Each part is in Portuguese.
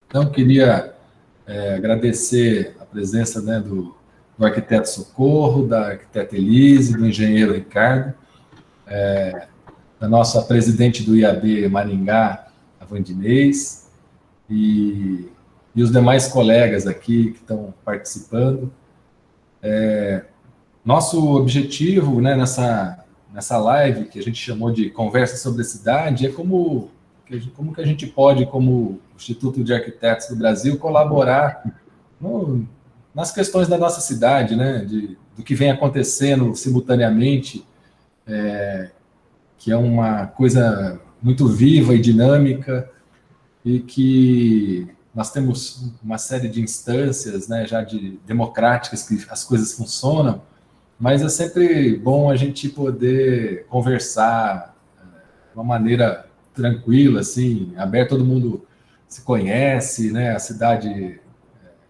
Então, queria agradecer a presença, né, do arquiteto Socorro, da arquiteta Elise, do engenheiro Ricardo, da nossa presidente do IAB Maringá, a Vandinês, e os demais colegas aqui que estão participando. Nosso objetivo, né, nessa live que a gente chamou de Conversa sobre a Cidade é como que a gente pode, como Instituto de Arquitetos do Brasil, colaborar nas questões da nossa cidade, né, do que vem acontecendo simultaneamente, que é uma coisa muito viva e dinâmica, e que nós temos uma série de instâncias, né, já democráticas, que as coisas funcionam, mas é sempre bom a gente poder conversar de uma maneira tranquila, assim, aberta, todo mundo se conhece, né, a cidade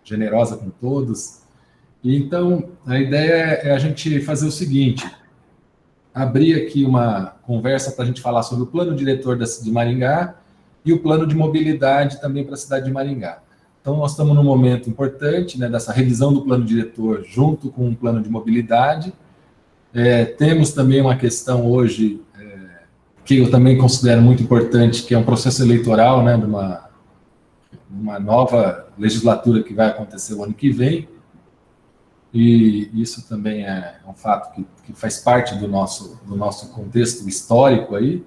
generosa com todos. E então, a ideia é a gente fazer o seguinte: abrir aqui uma conversa para a gente falar sobre o plano diretor de Maringá e o plano de mobilidade também para a cidade de Maringá. Então, nós estamos num momento importante, né, dessa revisão do plano diretor junto com o plano de mobilidade. Temos também uma questão hoje que eu também considero muito importante, que é um processo eleitoral, né, de uma nova legislatura que vai acontecer o ano que vem, e isso também é um fato que faz parte do nosso contexto histórico aí.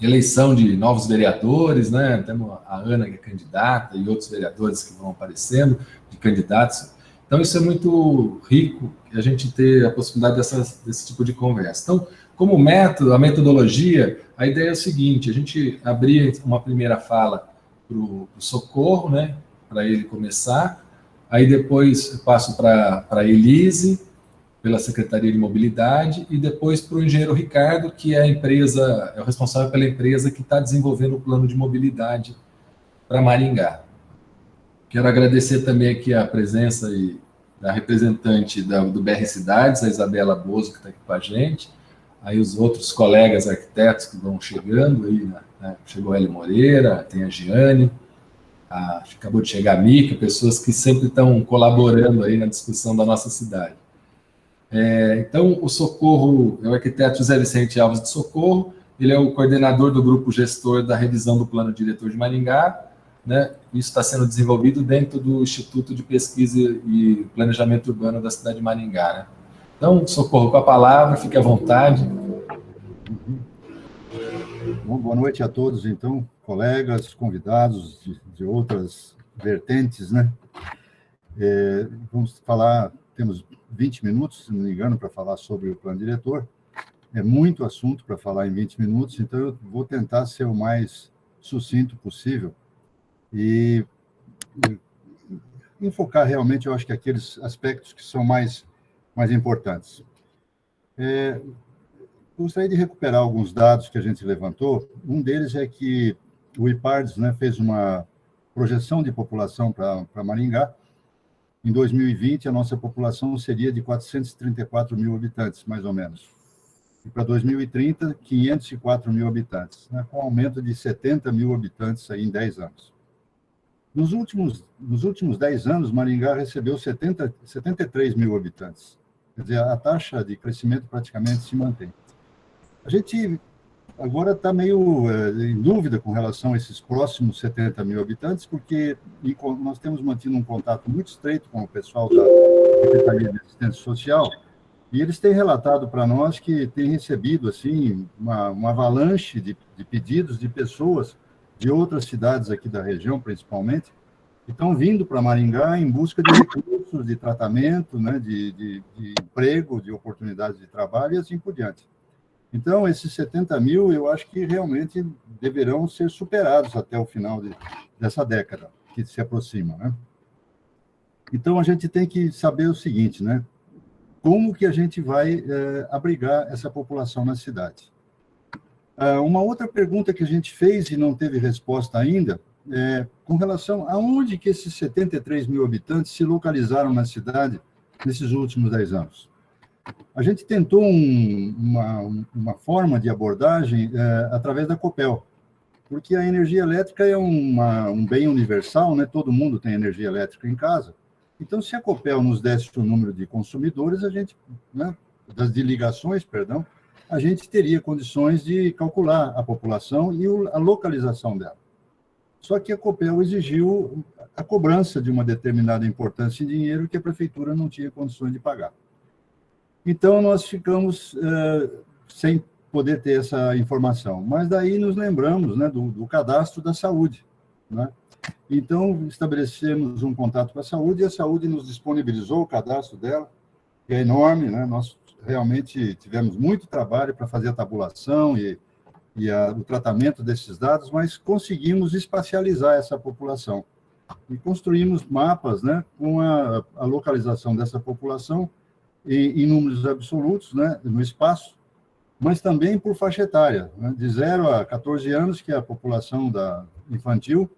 Eleição de novos vereadores, né? Temos a Ana, que é candidata, e outros vereadores que vão aparecendo, de candidatos. Então, isso é muito rico, a gente ter a possibilidade desse tipo de conversa. Então, como método, a metodologia, a ideia é o seguinte: a gente abrir uma primeira fala para o Socorro, né? Para ele começar. Aí depois eu passo para a Elise, pela Secretaria de Mobilidade, e depois para o engenheiro Ricardo, que é o responsável pela empresa que está desenvolvendo o plano de mobilidade para Maringá. Quero agradecer também aqui a presença da representante do BR Cidades, a Isabela Bozo, que está aqui com a gente, aí os outros colegas arquitetos que vão chegando, aí, né? Chegou a Eli Moreira, tem a Giane, acabou de chegar a Mica, pessoas que sempre estão colaborando aí na discussão da nossa cidade. Então, o Socorro é o arquiteto José Vicente Alves de Socorro, ele é o coordenador do grupo gestor da revisão do plano diretor de Maringá, né? Isso está sendo desenvolvido dentro do Instituto de Pesquisa e Planejamento Urbano da cidade de Maringá, né? Então, Socorro, com a palavra, fique à vontade. Bom, boa noite a todos, então, colegas, convidados de outras vertentes, né? Vamos falar, temos 20 minutos, se não me engano, para falar sobre o plano diretor. É muito assunto para falar em 20 minutos, então eu vou tentar ser o mais sucinto possível e enfocar realmente, eu acho que aqueles aspectos que são mais importantes. Gostaria de recuperar alguns dados que a gente levantou. Um deles é que o IPARDS, né, fez uma projeção de população para Maringá. Em 2020, a nossa população seria de 434 mil habitantes, mais ou menos. E para 2030, 504 mil habitantes, né, com um aumento de 70 mil habitantes aí em 10 anos. Nos últimos 10 anos, Maringá recebeu 73 mil habitantes. Quer dizer, a taxa de crescimento praticamente se mantém. A gente agora está meio em dúvida com relação a esses próximos 70 mil habitantes, porque nós temos mantido um contato muito estreito com o pessoal da Secretaria de Assistência Social, e eles têm relatado para nós que têm recebido assim, uma avalanche de pedidos de pessoas de outras cidades aqui da região, principalmente, que estão vindo para Maringá em busca de recursos, de tratamento, né, de emprego, de oportunidades de trabalho e assim por diante. Então, esses 70 mil, eu acho que realmente deverão ser superados até o final dessa década, que se aproxima, né? Então, a gente tem que saber o seguinte, né? Como que a gente vai abrigar essa população na cidade? Uma outra pergunta que a gente fez e não teve resposta ainda é com relação a onde que esses 73 mil habitantes se localizaram na cidade nesses últimos 10 anos. A gente tentou uma forma de abordagem através da Copel. Porque a energia elétrica é um bem universal, né? Todo mundo tem energia elétrica em casa. Então, se a Copel nos desse o número de consumidores, a gente, né, de ligações, perdão, a gente teria condições de calcular a população e a localização dela. Só que a Copel exigiu a cobrança de uma determinada importância em dinheiro que a prefeitura não tinha condições de pagar. Então, nós ficamos sem poder ter essa informação. Mas daí nos lembramos, né, do cadastro da saúde, né? Então, estabelecemos um contato com a saúde e a saúde nos disponibilizou o cadastro dela, que é enorme, né? Nós realmente tivemos muito trabalho para fazer a tabulação e o tratamento desses dados, mas conseguimos espacializar essa população. E construímos mapas, né, com a localização dessa população em números absolutos, né, no espaço, mas também por faixa etária, né, de 0 a 14 anos, que é a população infantil,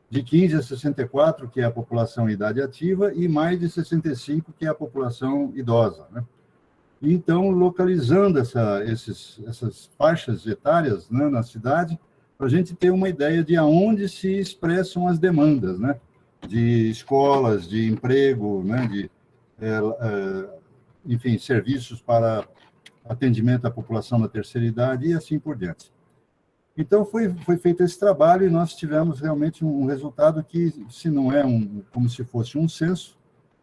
de 15 a 64, que é a população em idade ativa, e mais de 65, que é a população idosa, né? Então, localizando essas faixas etárias, né, na cidade, para a gente ter uma ideia de aonde se expressam as demandas, né, de escolas, de emprego, né, enfim, serviços para atendimento à população da terceira idade e assim por diante. Então, foi feito esse trabalho e nós tivemos realmente um resultado que, se não é como se fosse um censo,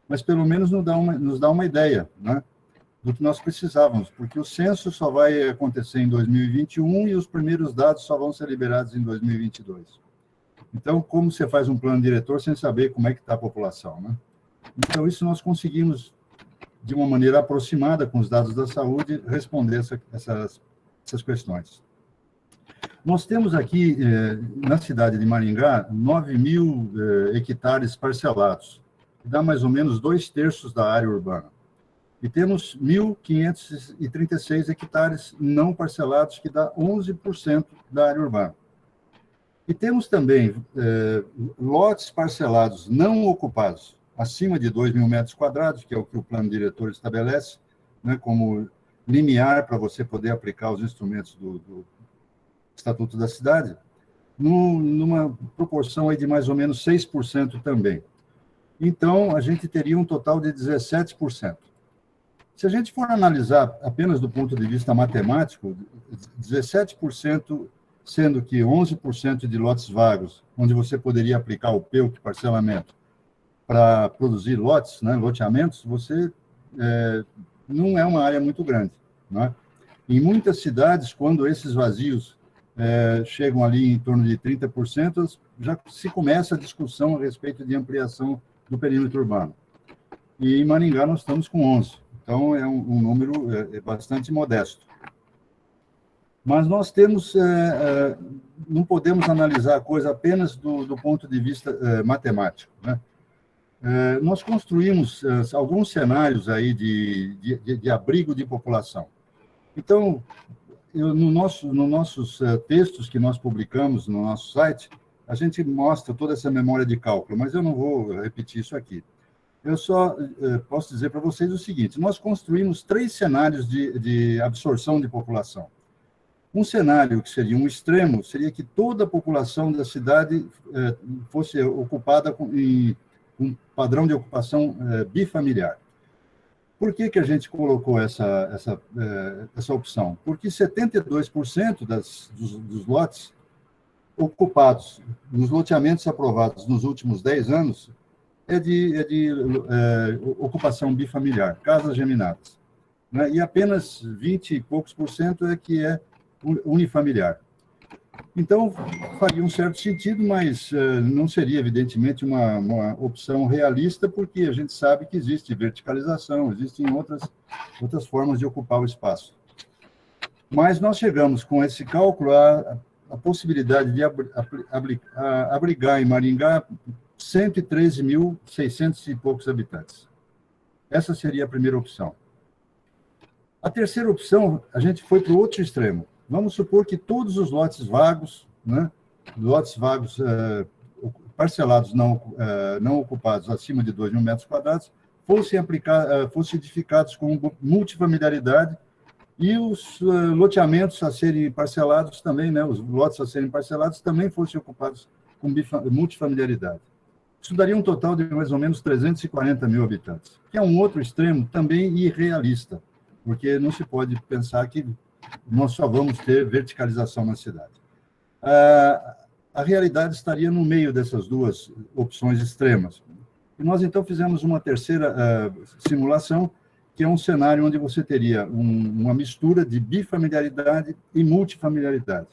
mas pelo menos nos dá uma ideia, né, do que nós precisávamos, porque o censo só vai acontecer em 2021 e os primeiros dados só vão ser liberados em 2022. Então, como você faz um plano diretor sem saber como é que está a população, né? Então, isso nós conseguimos, de uma maneira aproximada com os dados da saúde, responder essas questões. Nós temos aqui, na cidade de Maringá, 9.000 hectares parcelados, que dá mais ou menos 2/3 da área urbana. E temos 1.536 hectares não parcelados, que dá 11% da área urbana. E temos também lotes parcelados não ocupados, acima de 2.000 metros quadrados, que é o que o plano diretor estabelece, né, como limiar para você poder aplicar os instrumentos do Estatuto da Cidade, numa proporção aí de mais ou menos 6% também. Então, a gente teria um total de 17%. Se a gente for analisar apenas do ponto de vista matemático, 17%, sendo que 11% de lotes vagos, onde você poderia aplicar o PEUC, parcelamento, para produzir lotes, né, loteamentos, você não é uma área muito grande, não é? Em muitas cidades, quando esses vazios chegam ali em torno de 30%, já se começa a discussão a respeito de ampliação do perímetro urbano. E em Maringá nós estamos com 11%. Então, é um número bastante modesto. Mas nós temos, não podemos analisar a coisa apenas do ponto de vista matemático, né? Nós construímos alguns cenários aí de abrigo de população. Então, nos nossos textos que nós publicamos no nosso site, a gente mostra toda essa memória de cálculo, mas eu não vou repetir isso aqui. Eu só posso dizer para vocês o seguinte: nós construímos 3 cenários de absorção de população. Um cenário que seria um extremo seria que toda a população da cidade fosse ocupada em um padrão de ocupação bifamiliar. Por que a gente colocou essa opção? Porque 72% dos lotes ocupados, nos loteamentos aprovados nos últimos 10 anos, é de ocupação bifamiliar, casas geminadas, né? E apenas 20 e poucos % é que é unifamiliar. Então, faria um certo sentido, mas não seria, evidentemente, uma opção realista, porque a gente sabe que existe verticalização, existem outras formas de ocupar o espaço. Mas nós chegamos com esse cálculo à possibilidade de abrigar em Maringá 113.600 e poucos habitantes. Essa seria a primeira opção. A terceira opção, a gente foi para o outro extremo. Vamos supor que todos os lotes vagos, né, parcelados não ocupados acima de 2.000 metros quadrados, fossem edificados com multifamiliaridade e os loteamentos a serem parcelados também, né, os lotes a serem parcelados também fossem ocupados com multifamiliaridade. Isso daria um total de mais ou menos 340 mil habitantes, que é um outro extremo também irrealista, porque não se pode pensar que nós só vamos ter verticalização na cidade. A realidade estaria no meio dessas duas opções extremas. E nós, então, fizemos uma terceira simulação, que é um cenário onde você teria uma mistura de bifamiliaridade e multifamiliaridade.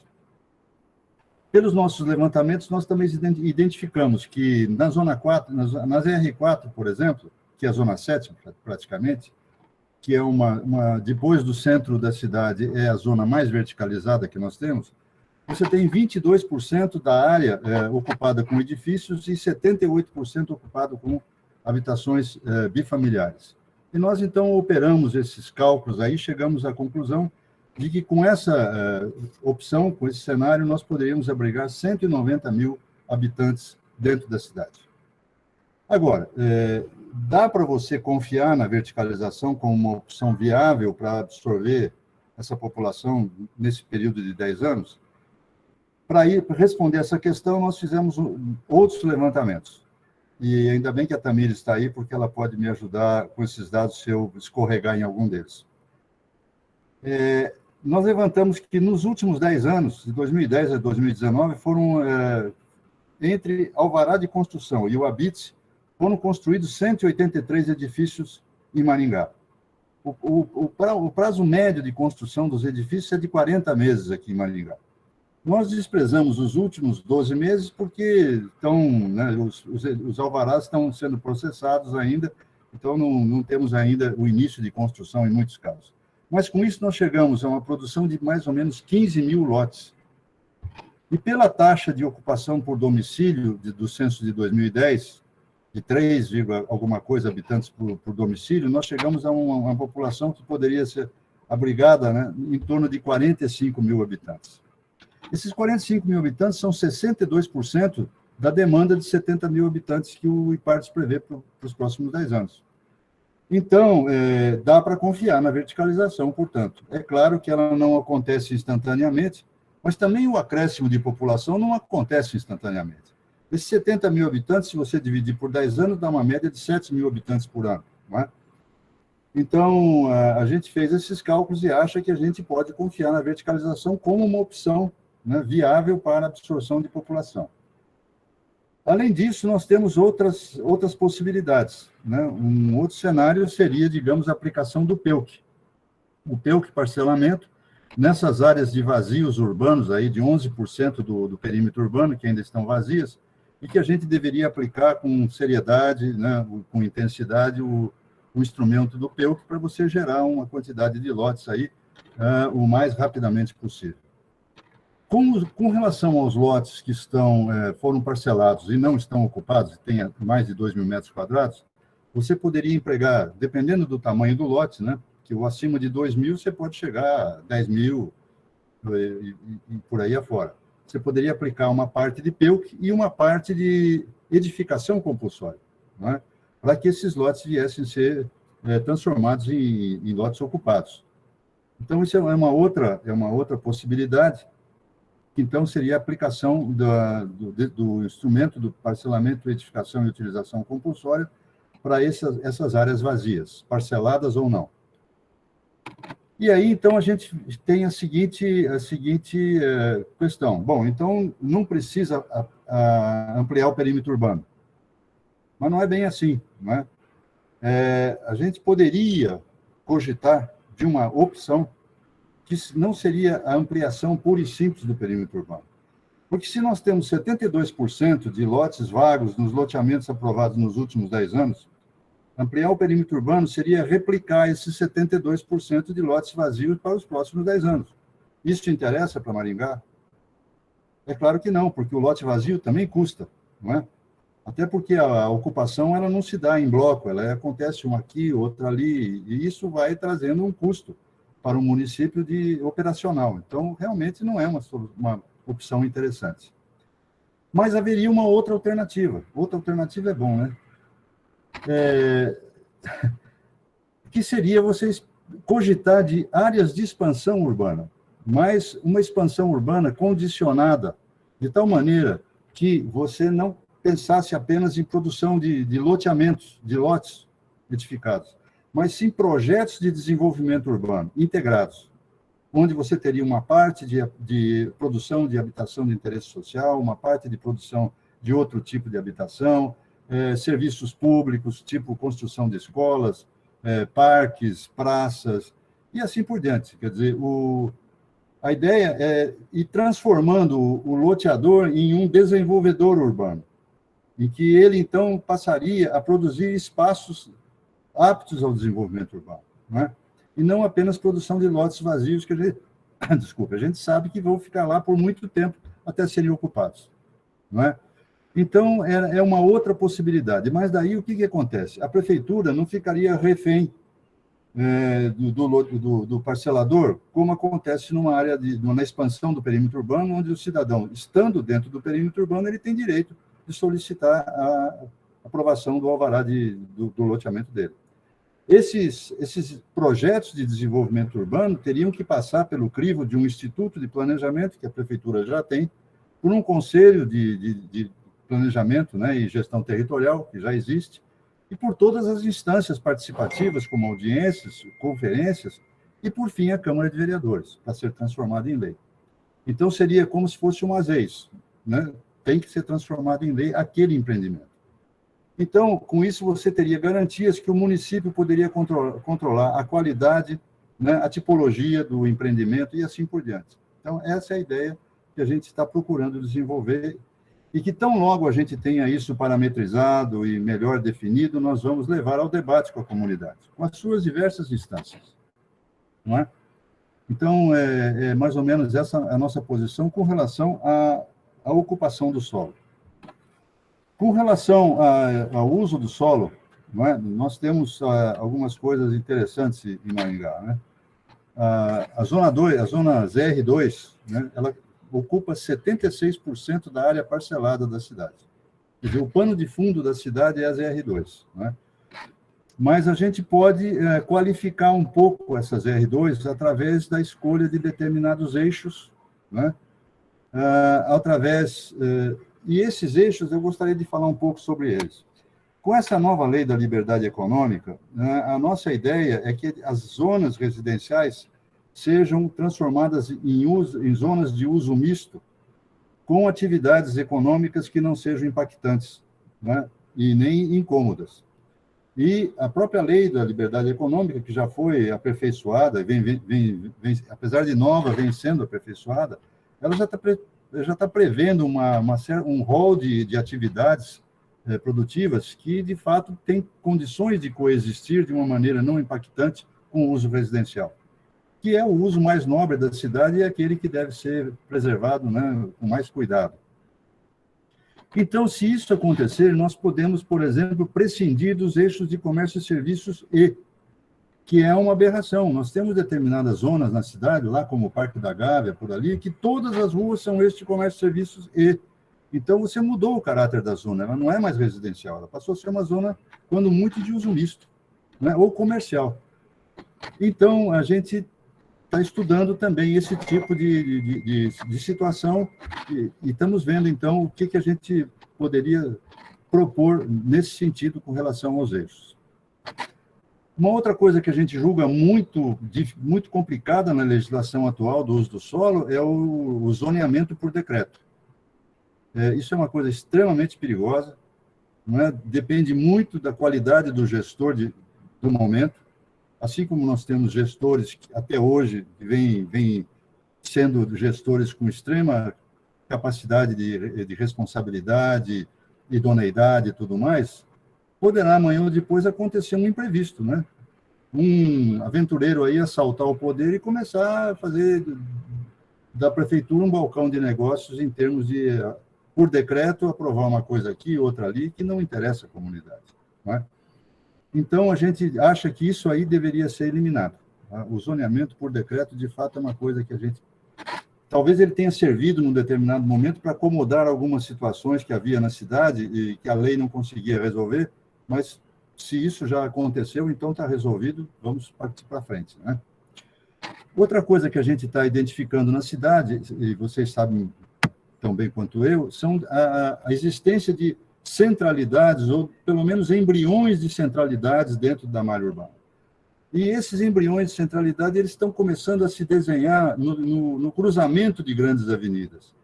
Pelos nossos levantamentos, nós também identificamos que na Zona 4, nas R4, por exemplo, que é a Zona 7, praticamente, que é depois do centro da cidade, é a zona mais verticalizada que nós temos, você tem 22% da área ocupada com edifícios e 78% ocupado com habitações bifamiliares. E nós, então, operamos esses cálculos aí, chegamos à conclusão de que com essa opção, com esse cenário, nós poderíamos abrigar 190 mil habitantes dentro da cidade. Agora, dá para você confiar na verticalização como uma opção viável para absorver essa população nesse período de 10 anos? Para responder essa questão, nós fizemos outros levantamentos. E ainda bem que a Tamires está aí, porque ela pode me ajudar com esses dados se eu escorregar em algum deles. Nós levantamos que nos últimos 10 anos, de 2010 a 2019, foram, entre alvará de construção e o habite, foram construídos 183 edifícios em Maringá. O prazo médio de construção dos edifícios é de 40 meses aqui em Maringá. Nós desprezamos os últimos 12 meses porque os alvarás estão sendo processados ainda, então não temos ainda o início de construção em muitos casos. Mas com isso nós chegamos a uma produção de mais ou menos 15 mil lotes. E pela taxa de ocupação por domicílio do censo de 2010, de 3, alguma coisa habitantes por domicílio, nós chegamos a uma população que poderia ser abrigada, né, em torno de 45 mil habitantes. Esses 45 mil habitantes são 62% da demanda de 70 mil habitantes que o IPARDS prevê para os próximos 10 anos. Então, dá para confiar na verticalização, portanto. É claro que ela não acontece instantaneamente, mas também o acréscimo de população não acontece instantaneamente. Esses 70 mil habitantes, se você dividir por 10 anos, dá uma média de 7 mil habitantes por ano, não é? Então, a gente fez esses cálculos e acha que a gente pode confiar na verticalização como uma opção, né, viável para a absorção de população. Além disso, nós temos outras possibilidades, né? Um outro cenário seria, digamos, a aplicação do PEUC. O PEUC parcelamento, nessas áreas de vazios urbanos, aí, de 11% do perímetro urbano, que ainda estão vazias, e que a gente deveria aplicar com seriedade, né, com intensidade, o instrumento do PEUC para você gerar uma quantidade de lotes aí o mais rapidamente possível. Com relação aos lotes que foram parcelados e não estão ocupados, tem mais de 2 mil metros quadrados, você poderia empregar, dependendo do tamanho do lote, né, que o acima de 2 mil você pode chegar a 10 mil e por aí afora. Você poderia aplicar uma parte de PEUC e uma parte de edificação compulsória, né, para que esses lotes viessem a ser transformados em lotes ocupados. Então, isso é uma outra possibilidade. Então, seria a aplicação do instrumento do parcelamento, edificação e utilização compulsória para essas áreas vazias, parceladas ou não. E aí, então, a gente tem a seguinte questão. Bom, então, não precisa ampliar o perímetro urbano. Mas não é bem assim, não é? A gente poderia cogitar de uma opção que não seria a ampliação pura e simples do perímetro urbano. Porque se nós temos 72% de lotes vagos nos loteamentos aprovados nos últimos 10 anos, ampliar o perímetro urbano seria replicar esses 72% de lotes vazios para os próximos 10 anos. Isso te interessa para Maringá? É claro que não, porque o lote vazio também custa, não é? Até porque a ocupação ela não se dá em bloco, ela acontece uma aqui, outra ali, e isso vai trazendo um custo para o município operacional. Então, realmente não é uma opção interessante. Mas haveria uma outra alternativa. Outra alternativa é bom, né? Que seria você cogitar de áreas de expansão urbana, mas uma expansão urbana condicionada, de tal maneira que você não pensasse apenas em produção de loteamentos, de lotes edificados, mas sim projetos de desenvolvimento urbano integrados, onde você teria uma parte de produção de habitação de interesse social, uma parte de produção de outro tipo de habitação, serviços públicos, tipo construção de escolas, parques, praças, e assim por diante. Quer dizer, a ideia é ir transformando o loteador em um desenvolvedor urbano, em que ele, então, passaria a produzir espaços aptos ao desenvolvimento urbano, não é? E não apenas produção de lotes vazios que a gente sabe que vão ficar lá por muito tempo até serem ocupados, não é? Então, é uma outra possibilidade. Mas daí o que acontece? A prefeitura não ficaria refém do parcelador, como acontece numa área na expansão do perímetro urbano, onde o cidadão, estando dentro do perímetro urbano, ele tem direito de solicitar a aprovação do alvará do loteamento dele. Esses projetos de desenvolvimento urbano teriam que passar pelo crivo de um instituto de planejamento, que a prefeitura já tem, por um conselho de planejamento, né, e gestão territorial, que já existe, e por todas as instâncias participativas, como audiências, conferências, e, por fim, a Câmara de Vereadores, para ser transformada em lei. Então, seria como se fosse um ASEIS, né? Tem que ser transformado em lei aquele empreendimento. Então, com isso, você teria garantias que o município poderia controlar a qualidade, né, a tipologia do empreendimento e assim por diante. Então, essa é a ideia que a gente está procurando desenvolver e que, tão logo a gente tenha isso parametrizado e melhor definido, nós vamos levar ao debate com a comunidade, com as suas diversas instâncias. Não é? Então, é mais ou menos essa a nossa posição com relação à ocupação do solo. Com relação ao uso do solo, não é? Nós temos algumas coisas interessantes em Maringá. Né? A zona ZR2, né, ela ocupa 76% da área parcelada da cidade. Quer dizer, o pano de fundo da cidade é a ZR2. Né? Mas a gente pode qualificar um pouco essas ZR2 através da escolha de determinados eixos, né? E esses eixos, eu gostaria de falar um pouco sobre eles. Com essa nova lei da liberdade econômica, a nossa ideia é que as zonas residenciais sejam transformadas em zonas de uso misto, com atividades econômicas que não sejam impactantes, né, e nem incômodas. E a própria lei da liberdade econômica, que já foi aperfeiçoada, apesar de nova, vem sendo aperfeiçoada, ela já está prevendo um rol de atividades produtivas que, de fato, têm condições de coexistir de uma maneira não impactante com o uso residencial, que é o uso mais nobre da cidade e é aquele que deve ser preservado, né, com mais cuidado. Então, se isso acontecer, nós podemos, por exemplo, prescindir dos eixos de comércio e serviços que é uma aberração. Nós temos determinadas zonas na cidade, lá como o Parque da Gávea, por ali, que todas as ruas são eixos de comércio e serviços Então, você mudou o caráter da zona, ela não é mais residencial, ela passou a ser uma zona, quando muito, de uso misto, né, ou comercial. Então, a gente está estudando também esse tipo de situação e estamos vendo, então, o que a gente poderia propor nesse sentido com relação aos eixos. Uma outra coisa que a gente julga muito complicada na legislação atual do uso do solo é o zoneamento por decreto. Isso é uma coisa extremamente perigosa, não é? Depende muito da qualidade do gestor do momento, assim como nós temos gestores que até hoje vêm sendo gestores com extrema capacidade de responsabilidade, idoneidade e tudo mais, poderá amanhã ou depois acontecer um imprevisto, né? Um aventureiro aí assaltar o poder e começar a fazer da prefeitura um balcão de negócios em termos de, por decreto, aprovar uma coisa aqui, outra ali, que não interessa à comunidade, não é? Então, a gente acha que isso aí deveria ser eliminado. Tá? O zoneamento por decreto, de fato, é uma coisa que a gente... Talvez ele tenha servido, num determinado momento, para acomodar algumas situações que havia na cidade e que a lei não conseguia resolver, mas se isso já aconteceu, então está resolvido, vamos partir para frente, né? Outra coisa que a gente está identificando na cidade, e vocês sabem tão bem quanto eu, são a existência de centralidades, ou pelo menos embriões de centralidades dentro da malha urbana. E esses embriões de centralidade eles estão começando a se desenhar no cruzamento de grandes avenidas.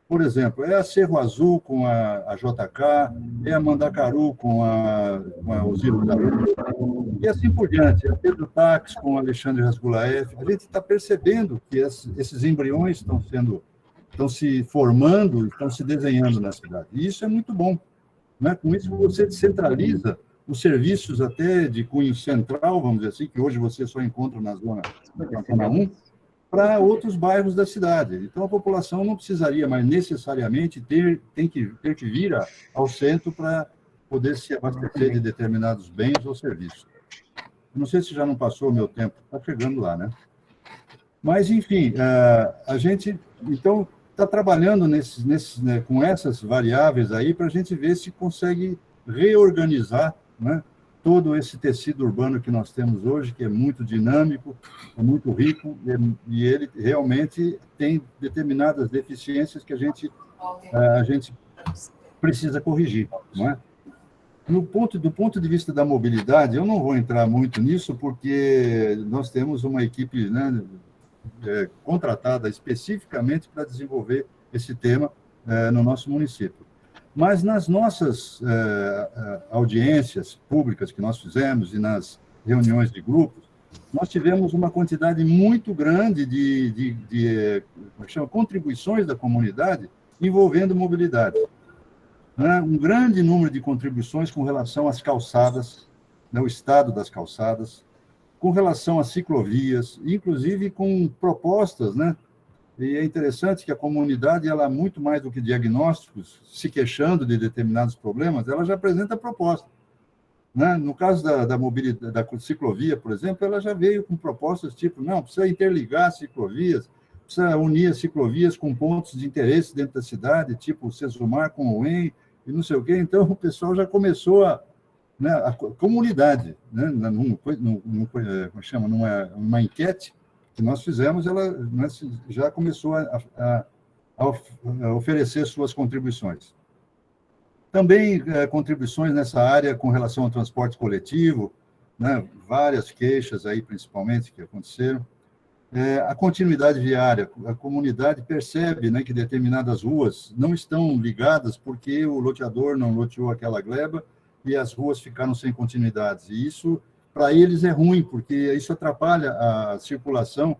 Por exemplo, é a Cerro Azul com a JK, é a Mandacaru com a Osírio Taru, e assim por diante. É a Pedro Taques com Alexandre Rasgulaeff. A gente está percebendo que esses embriões estão se formando, estão se desenhando na cidade. E isso é muito bom, né? Com isso, você descentraliza os serviços até de cunho central, vamos dizer assim, que hoje você só encontra na zona 1, para outros bairros da cidade. Então, a população não precisaria mais necessariamente ter que vir ao centro para poder se abastecer de determinados bens ou serviços. Não sei se já não passou o meu tempo, está chegando lá, né? Mas, enfim, a gente, então, está trabalhando né, com essas variáveis aí para a gente ver se consegue reorganizar, né, todo esse tecido urbano que nós temos hoje, que é muito dinâmico, é muito rico, e ele realmente tem determinadas deficiências que a gente precisa corrigir, não é? Do ponto de vista da mobilidade, eu não vou entrar muito nisso, porque nós temos uma equipe, né, contratada especificamente para desenvolver esse tema no nosso município. Mas nas nossas audiências públicas que nós fizemos e nas reuniões de grupos, nós tivemos uma quantidade muito grande de contribuições da comunidade envolvendo mobilidade. Um grande número de contribuições com relação às calçadas, né, o estado das calçadas, com relação às ciclovias, inclusive com propostas, né? E é interessante que a comunidade, ela, muito mais do que diagnósticos, se queixando de determinados problemas, ela já apresenta proposta, né? No caso da mobilidade, da ciclovia, por exemplo, ela já veio com propostas tipo, não, precisa interligar as ciclovias, precisa unir as ciclovias com pontos de interesse dentro da cidade, tipo o Sesumar com o UEM, e não sei o quê. Então, o pessoal já começou né, a comunidade, né, numa enquete que nós fizemos, ela já começou a oferecer suas contribuições. Também contribuições nessa área com relação ao transporte coletivo, né, várias queixas aí, principalmente, que aconteceram. A continuidade viária, a comunidade percebe, né, que determinadas ruas não estão ligadas porque o loteador não loteou aquela gleba e as ruas ficaram sem continuidades. E isso, para eles, é ruim, porque isso atrapalha a circulação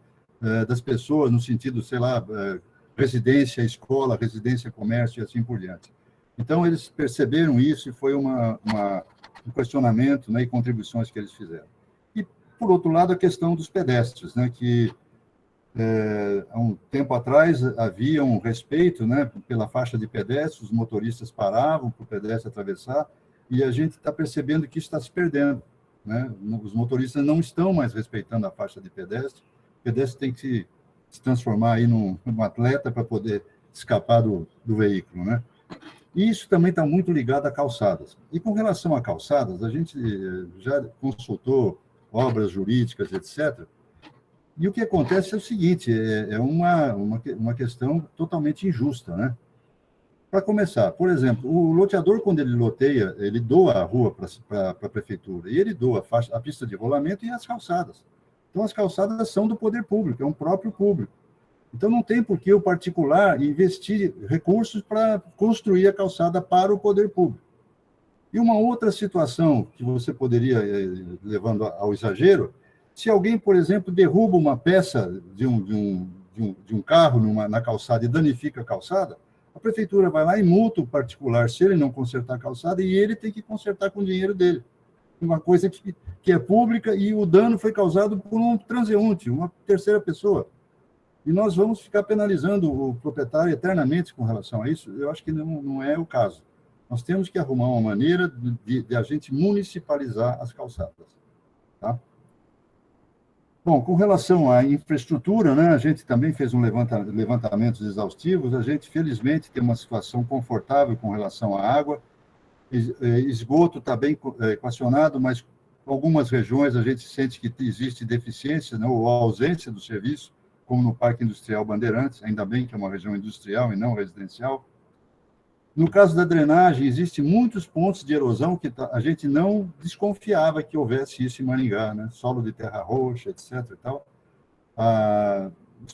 das pessoas no sentido, sei lá, residência, escola, residência, comércio e assim por diante. Então, eles perceberam isso e foi um questionamento, né, e contribuições que eles fizeram. E, por outro lado, a questão dos pedestres, né, que há um tempo atrás havia um respeito, né, pela faixa de pedestres, os motoristas paravam para o pedestre atravessar, e a gente está percebendo que isso está se perdendo, né? Os motoristas não estão mais respeitando a faixa de pedestre, o pedestre tem que se transformar aí num atleta para poder escapar do veículo, né? E isso também está muito ligado a calçadas. E com relação a calçadas, a gente já consultou obras jurídicas, etc., e o que acontece é o seguinte, é uma questão totalmente injusta, né? Para começar, por exemplo, o loteador, quando ele loteia, ele doa a rua para a prefeitura, e ele doa a pista de rolamento e as calçadas. Então, as calçadas são do poder público, é um próprio público. Então, não tem por que o particular investir recursos para construir a calçada para o poder público. E uma outra situação que você poderia, levando ao exagero, se alguém, por exemplo, derruba uma peça de um carro na calçada e danifica a calçada, a prefeitura vai lá e multa o particular se ele não consertar a calçada e ele tem que consertar com o dinheiro dele. Uma coisa que é pública e o dano foi causado por um transeunte, uma terceira pessoa. E nós vamos ficar penalizando o proprietário eternamente com relação a isso? Eu acho que não é o caso. Nós temos que arrumar uma maneira de a gente municipalizar as calçadas. Tá? Bom, com relação à infraestrutura, né, a gente também fez levantamentos exaustivos, a gente, felizmente, tem uma situação confortável com relação à água. Esgoto está bem equacionado, mas em algumas regiões a gente sente que existe deficiência, né, ou ausência do serviço, como no Parque Industrial Bandeirantes, ainda bem que é uma região industrial e não residencial. No caso da drenagem, existem muitos pontos de erosão que a gente não desconfiava que houvesse isso em Maringá, né? Solo de terra roxa, etc. E tal.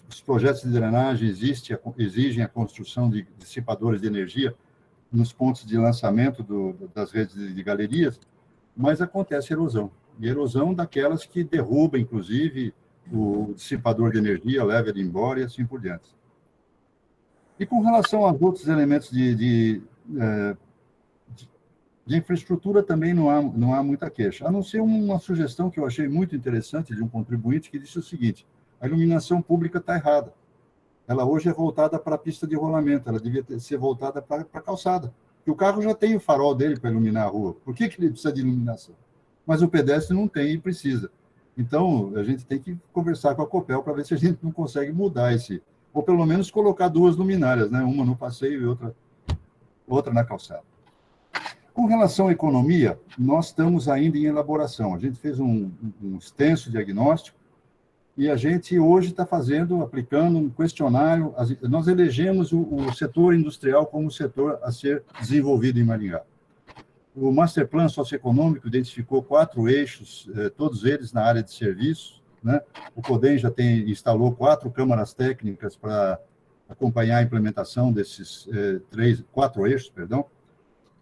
Os projetos de drenagem exigem a construção de dissipadores de energia nos pontos de lançamento das redes de galerias, mas acontece erosão. E erosão daquelas que derruba, inclusive, o dissipador de energia, leva ele embora e assim por diante. E com relação aos outros elementos de infraestrutura, também não há muita queixa, a não ser uma sugestão que eu achei muito interessante de um contribuinte que disse o seguinte: a iluminação pública está errada. Ela hoje é voltada para a pista de rolamento, ela devia ser voltada para a calçada. E o carro já tem o farol dele para iluminar a rua. Por que ele precisa de iluminação? Mas o pedestre não tem e precisa. Então, a gente tem que conversar com a Copel para ver se a gente não consegue mudar ou pelo menos colocar duas luminárias, né? Uma no passeio e outra na calçada. Com relação à economia, nós estamos ainda em elaboração. A gente fez um extenso diagnóstico e a gente hoje está aplicando um questionário. Nós elegemos o setor industrial como setor a ser desenvolvido em Maringá. O Master Plan Socioeconômico identificou 4 eixos, todos eles na área de serviços, né? O CODEM já instalou 4 câmaras técnicas para acompanhar a implementação desses 4 eixos,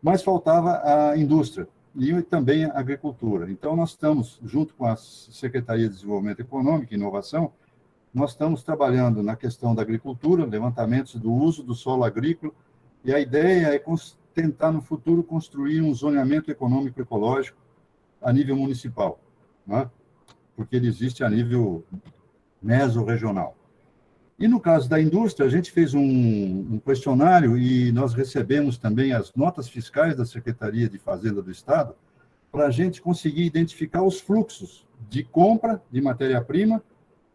mas faltava a indústria e também a agricultura. Então, nós estamos, junto com a Secretaria de Desenvolvimento Econômico e Inovação, nós estamos trabalhando na questão da agricultura, levantamentos do uso do solo agrícola, e a ideia é tentar, no futuro, construir um zoneamento econômico ecológico a nível municipal, né? Porque ele existe a nível mesorregional. E no caso da indústria, a gente fez um questionário e nós recebemos também as notas fiscais da Secretaria de Fazenda do Estado para a gente conseguir identificar os fluxos de compra de matéria-prima,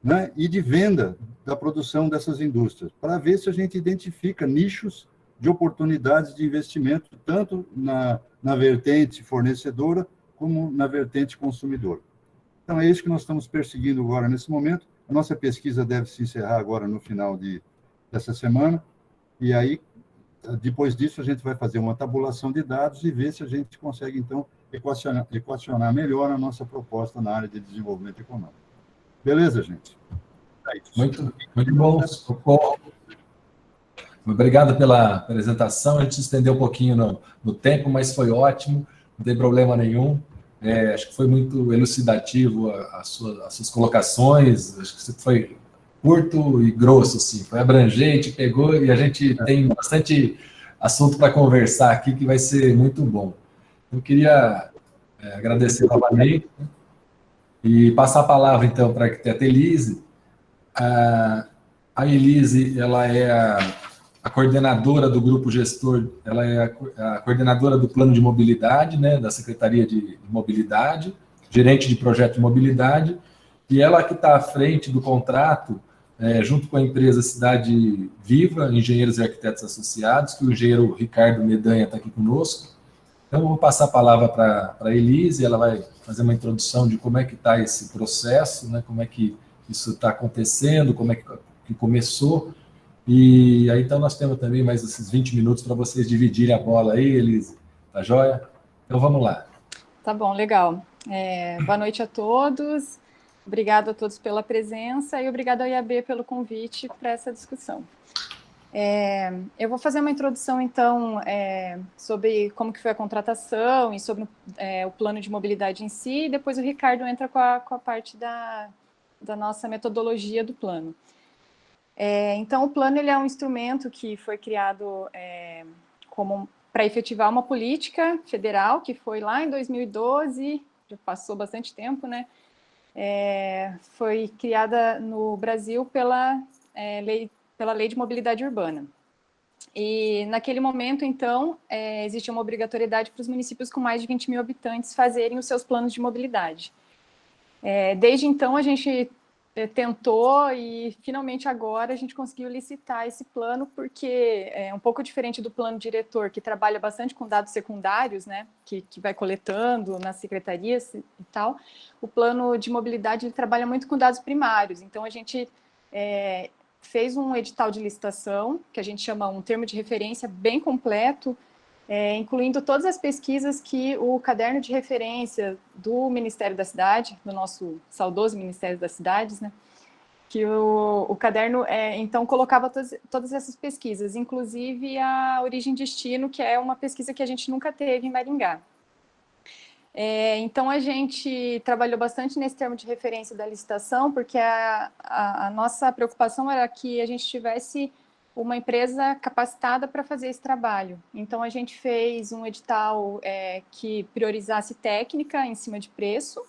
né, e de venda da produção dessas indústrias, para ver se a gente identifica nichos de oportunidades de investimento, tanto na vertente fornecedora como na vertente consumidora. Então, é isso que nós estamos perseguindo agora nesse momento. A nossa pesquisa deve se encerrar agora no final dessa semana, e aí, depois disso, a gente vai fazer uma tabulação de dados e ver se a gente consegue, então, equacionar melhor a nossa proposta na área de desenvolvimento econômico. Beleza, gente? É isso. Muito bom, Socorro. Obrigado pela apresentação. A gente se estendeu um pouquinho no tempo, mas foi ótimo, não tem problema nenhum. Acho que foi muito elucidativo as suas colocações, acho que você foi curto e grosso, assim, foi abrangente, pegou, e a gente tem bastante assunto para conversar aqui, que vai ser muito bom. Eu queria agradecer novamente e passar a palavra, então, para a arquiteta Elise. A Elise, ela é a coordenadora do grupo gestor, ela é a coordenadora do plano de mobilidade, né, da Secretaria de Mobilidade, gerente de projeto de mobilidade, e ela que está à frente do contrato, junto com a empresa Cidade Viva, Engenheiros e Arquitetos Associados, que o engenheiro Ricardo Medanha está aqui conosco. Então, eu vou passar a palavra para a Elise, ela vai fazer uma introdução de como é que está esse processo, né, como é que isso está acontecendo, como é que começou. E aí, então, nós temos também mais esses 20 minutos para vocês dividirem a bola aí, Elise. Tá joia? Então, vamos lá. Tá bom, legal. Boa noite a todos. Obrigado a todos pela presença e obrigado ao IAB pelo convite para essa discussão. Eu vou fazer uma introdução, então, sobre como que foi a contratação e sobre o plano de mobilidade em si, e depois o Ricardo entra com a parte da nossa metodologia do plano. Então, o plano ele é um instrumento que foi criado para efetivar uma política federal, que foi lá em 2012, já passou bastante tempo, né? Foi criada no Brasil pela Lei de Mobilidade Urbana. E, naquele momento, então, existia uma obrigatoriedade para os municípios com mais de 20 mil habitantes fazerem os seus planos de mobilidade. Desde então, a gente tentou e finalmente agora a gente conseguiu licitar esse plano, porque é um pouco diferente do plano diretor, que trabalha bastante com dados secundários, né, que vai coletando nas secretarias e tal. O plano de mobilidade ele trabalha muito com dados primários, então a gente fez um edital de licitação, que a gente chama um termo de referência bem completo, incluindo todas as pesquisas que o caderno de referência do Ministério da Cidade, do nosso saudoso Ministério das Cidades, né, que o caderno, então, colocava todas essas pesquisas, inclusive a Origem e Destino, que é uma pesquisa que a gente nunca teve em Maringá. Então, a gente trabalhou bastante nesse termo de referência da licitação, porque a nossa preocupação era que a gente tivesse uma empresa capacitada para fazer esse trabalho. Então, a gente fez um edital que priorizasse técnica em cima de preço,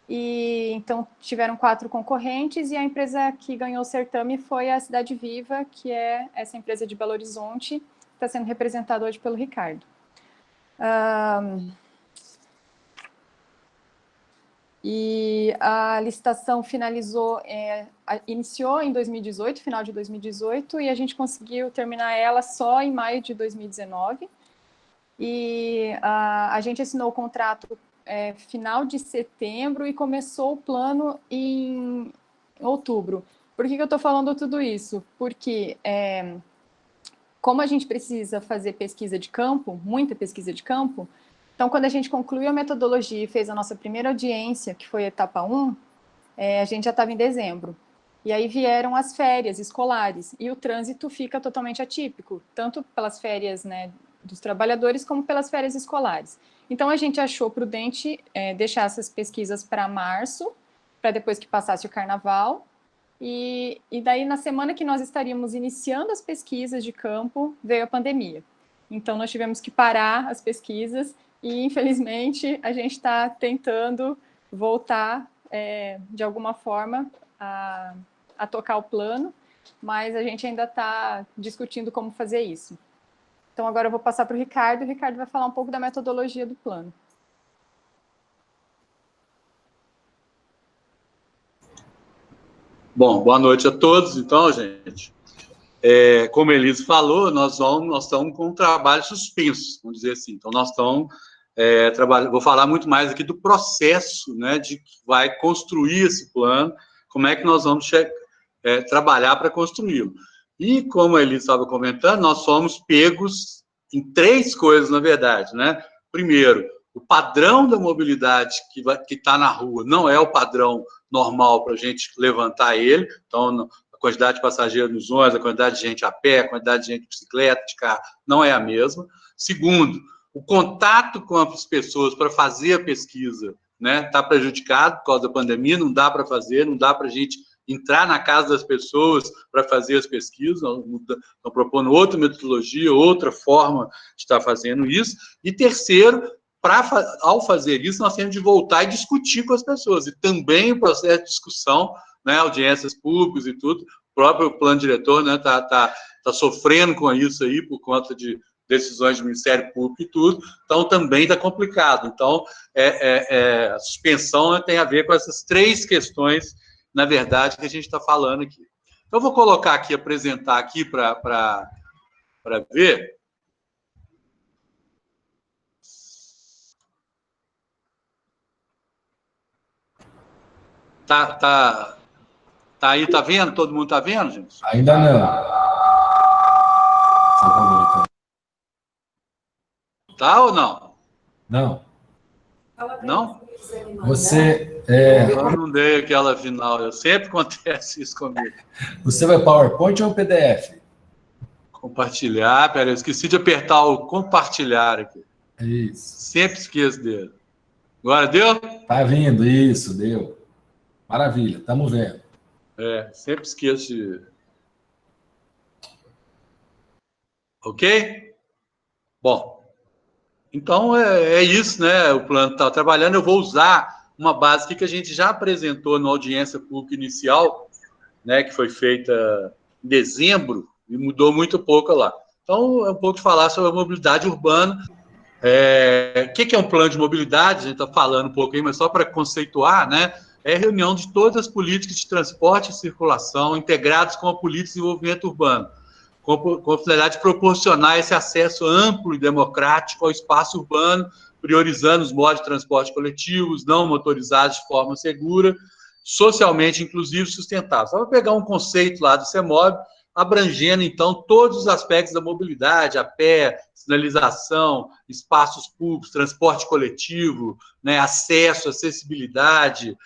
e então tiveram 4 concorrentes, e a empresa que ganhou o certame foi a Cidade Viva, que é essa empresa de Belo Horizonte, que está sendo representada hoje pelo Ricardo. E a licitação iniciou em 2018, final de 2018, e a gente conseguiu terminar ela só em maio de 2019. E a gente assinou o contrato final de setembro e começou o plano em outubro. Por que eu estou falando tudo isso? Porque como a gente precisa fazer pesquisa de campo, muita pesquisa de campo, então, quando a gente concluiu a metodologia e fez a nossa primeira audiência, que foi a etapa 1, a gente já estava em dezembro. E aí vieram as férias escolares, e o trânsito fica totalmente atípico, tanto pelas férias, né, dos trabalhadores, como pelas férias escolares. Então, a gente achou prudente deixar essas pesquisas para março, para depois que passasse o carnaval, e daí, na semana que nós estaríamos iniciando as pesquisas de campo, veio a pandemia. Então, nós tivemos que parar as pesquisas, e, infelizmente, a gente está tentando voltar, de alguma forma, a tocar o plano, mas a gente ainda está discutindo como fazer isso. Então, agora eu vou passar para o Ricardo vai falar um pouco da metodologia do plano. Bom, boa noite a todos, então, gente. Como a Elise falou, nós estamos com um trabalho suspenso, vamos dizer assim. Então, nós estamos trabalhando. Vou falar muito mais aqui do processo, né, de que vai construir esse plano, como é que nós vamos trabalhar para construí-lo. E, como a Elise estava comentando, nós somos pegos em 3 coisas, na verdade, né? Primeiro, o padrão da mobilidade que está na rua não é o padrão normal para a gente levantar ele. Então, a quantidade de passageiros nos ônibus, a quantidade de gente a pé, a quantidade de gente de bicicleta, de carro, não é a mesma. Segundo, o contato com as pessoas para fazer a pesquisa, né, está prejudicado por causa da pandemia, não dá para fazer, não dá para a gente entrar na casa das pessoas para fazer as pesquisas, estão propondo outra metodologia, outra forma de estar fazendo isso. E terceiro, ao fazer isso, nós temos de voltar e discutir com as pessoas, e também o processo de discussão, né, audiências públicas e tudo, o próprio plano diretor, né, tá sofrendo com isso aí, por conta de decisões do Ministério Público e tudo, então também está complicado. Então, a suspensão, né, tem a ver com essas 3 questões, na verdade, que a gente está falando aqui. Então, eu vou colocar aqui, apresentar aqui para ver. Tá aí, tá vendo? Todo mundo tá vendo, gente? Ainda não. Tá ou não? Não. Não? Você... Eu não dei aquela final, sempre acontece isso comigo. Você vai PowerPoint ou PDF? Compartilhar, peraí, eu esqueci de apertar o compartilhar aqui. Isso. Sempre esqueço dele. Agora deu? Tá vindo, isso, deu. Maravilha, estamos vendo. Sempre esqueço de... Ok? Bom, então é isso, né? O plano está trabalhando. Eu vou usar uma base aqui que a gente já apresentou na audiência pública inicial, né, que foi feita em dezembro e mudou muito pouco lá. Então, é um pouco de falar sobre a mobilidade urbana. O que é um plano de mobilidade? A gente está falando um pouco aí, mas só para conceituar, né? é a reunião de todas as políticas de transporte e circulação integradas com a política de desenvolvimento urbano, com a finalidade de proporcionar esse acesso amplo e democrático ao espaço urbano, priorizando os modos de transporte coletivos, não motorizados de forma segura, socialmente inclusivo e sustentável. Só para pegar um conceito lá do CEMOB, abrangendo, então, todos os aspectos da mobilidade, a pé, sinalização, espaços públicos, transporte coletivo, né, acesso, acessibilidade,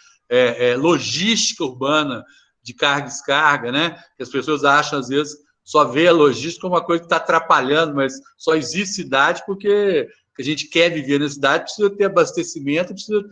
logística urbana de carga e descarga, né, que as pessoas acham, às vezes, só vê a logística como uma coisa que está atrapalhando, mas só existe cidade porque a gente quer viver na cidade, precisa ter abastecimento, precisa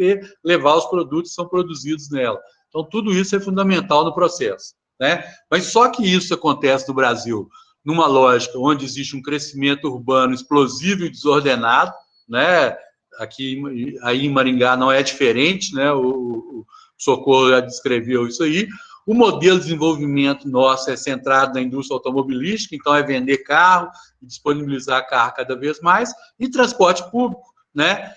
levar os produtos que são produzidos nela. Então, tudo isso é fundamental no processo, né? Mas só que isso acontece no Brasil numa lógica onde existe um crescimento urbano explosivo e desordenado, né? Aqui aí em Maringá não é diferente, né? O Socorro já descreveu isso aí. O modelo de desenvolvimento nosso é centrado na indústria automobilística, então é vender carro, disponibilizar carro cada vez mais, e transporte público, né?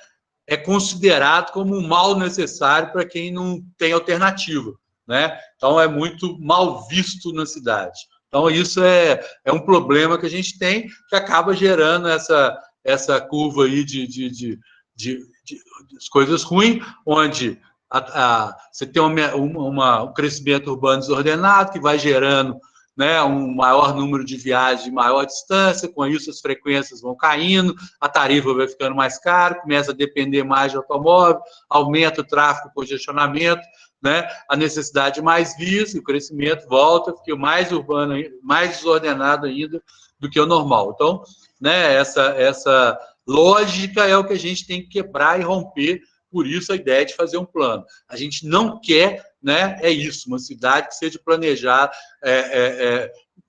É considerado como um mal necessário para quem não tem alternativa, né? Então, é muito mal visto na cidade. Então, isso é um problema que a gente tem, que acaba gerando essa curva aí de coisas ruins, onde você tem um crescimento urbano desordenado, que vai gerando, né, um maior número de viagens de maior distância, com isso as frequências vão caindo, a tarifa vai ficando mais cara, começa a depender mais de automóvel, aumenta o tráfego, o congestionamento, né, a necessidade de mais vias, e o crescimento volta, fica mais urbano, mais desordenado ainda do que o normal. Então, né, essa lógica é o que a gente tem que quebrar e romper, por isso a ideia de fazer um plano. A gente não quer, né, uma cidade que seja planejada,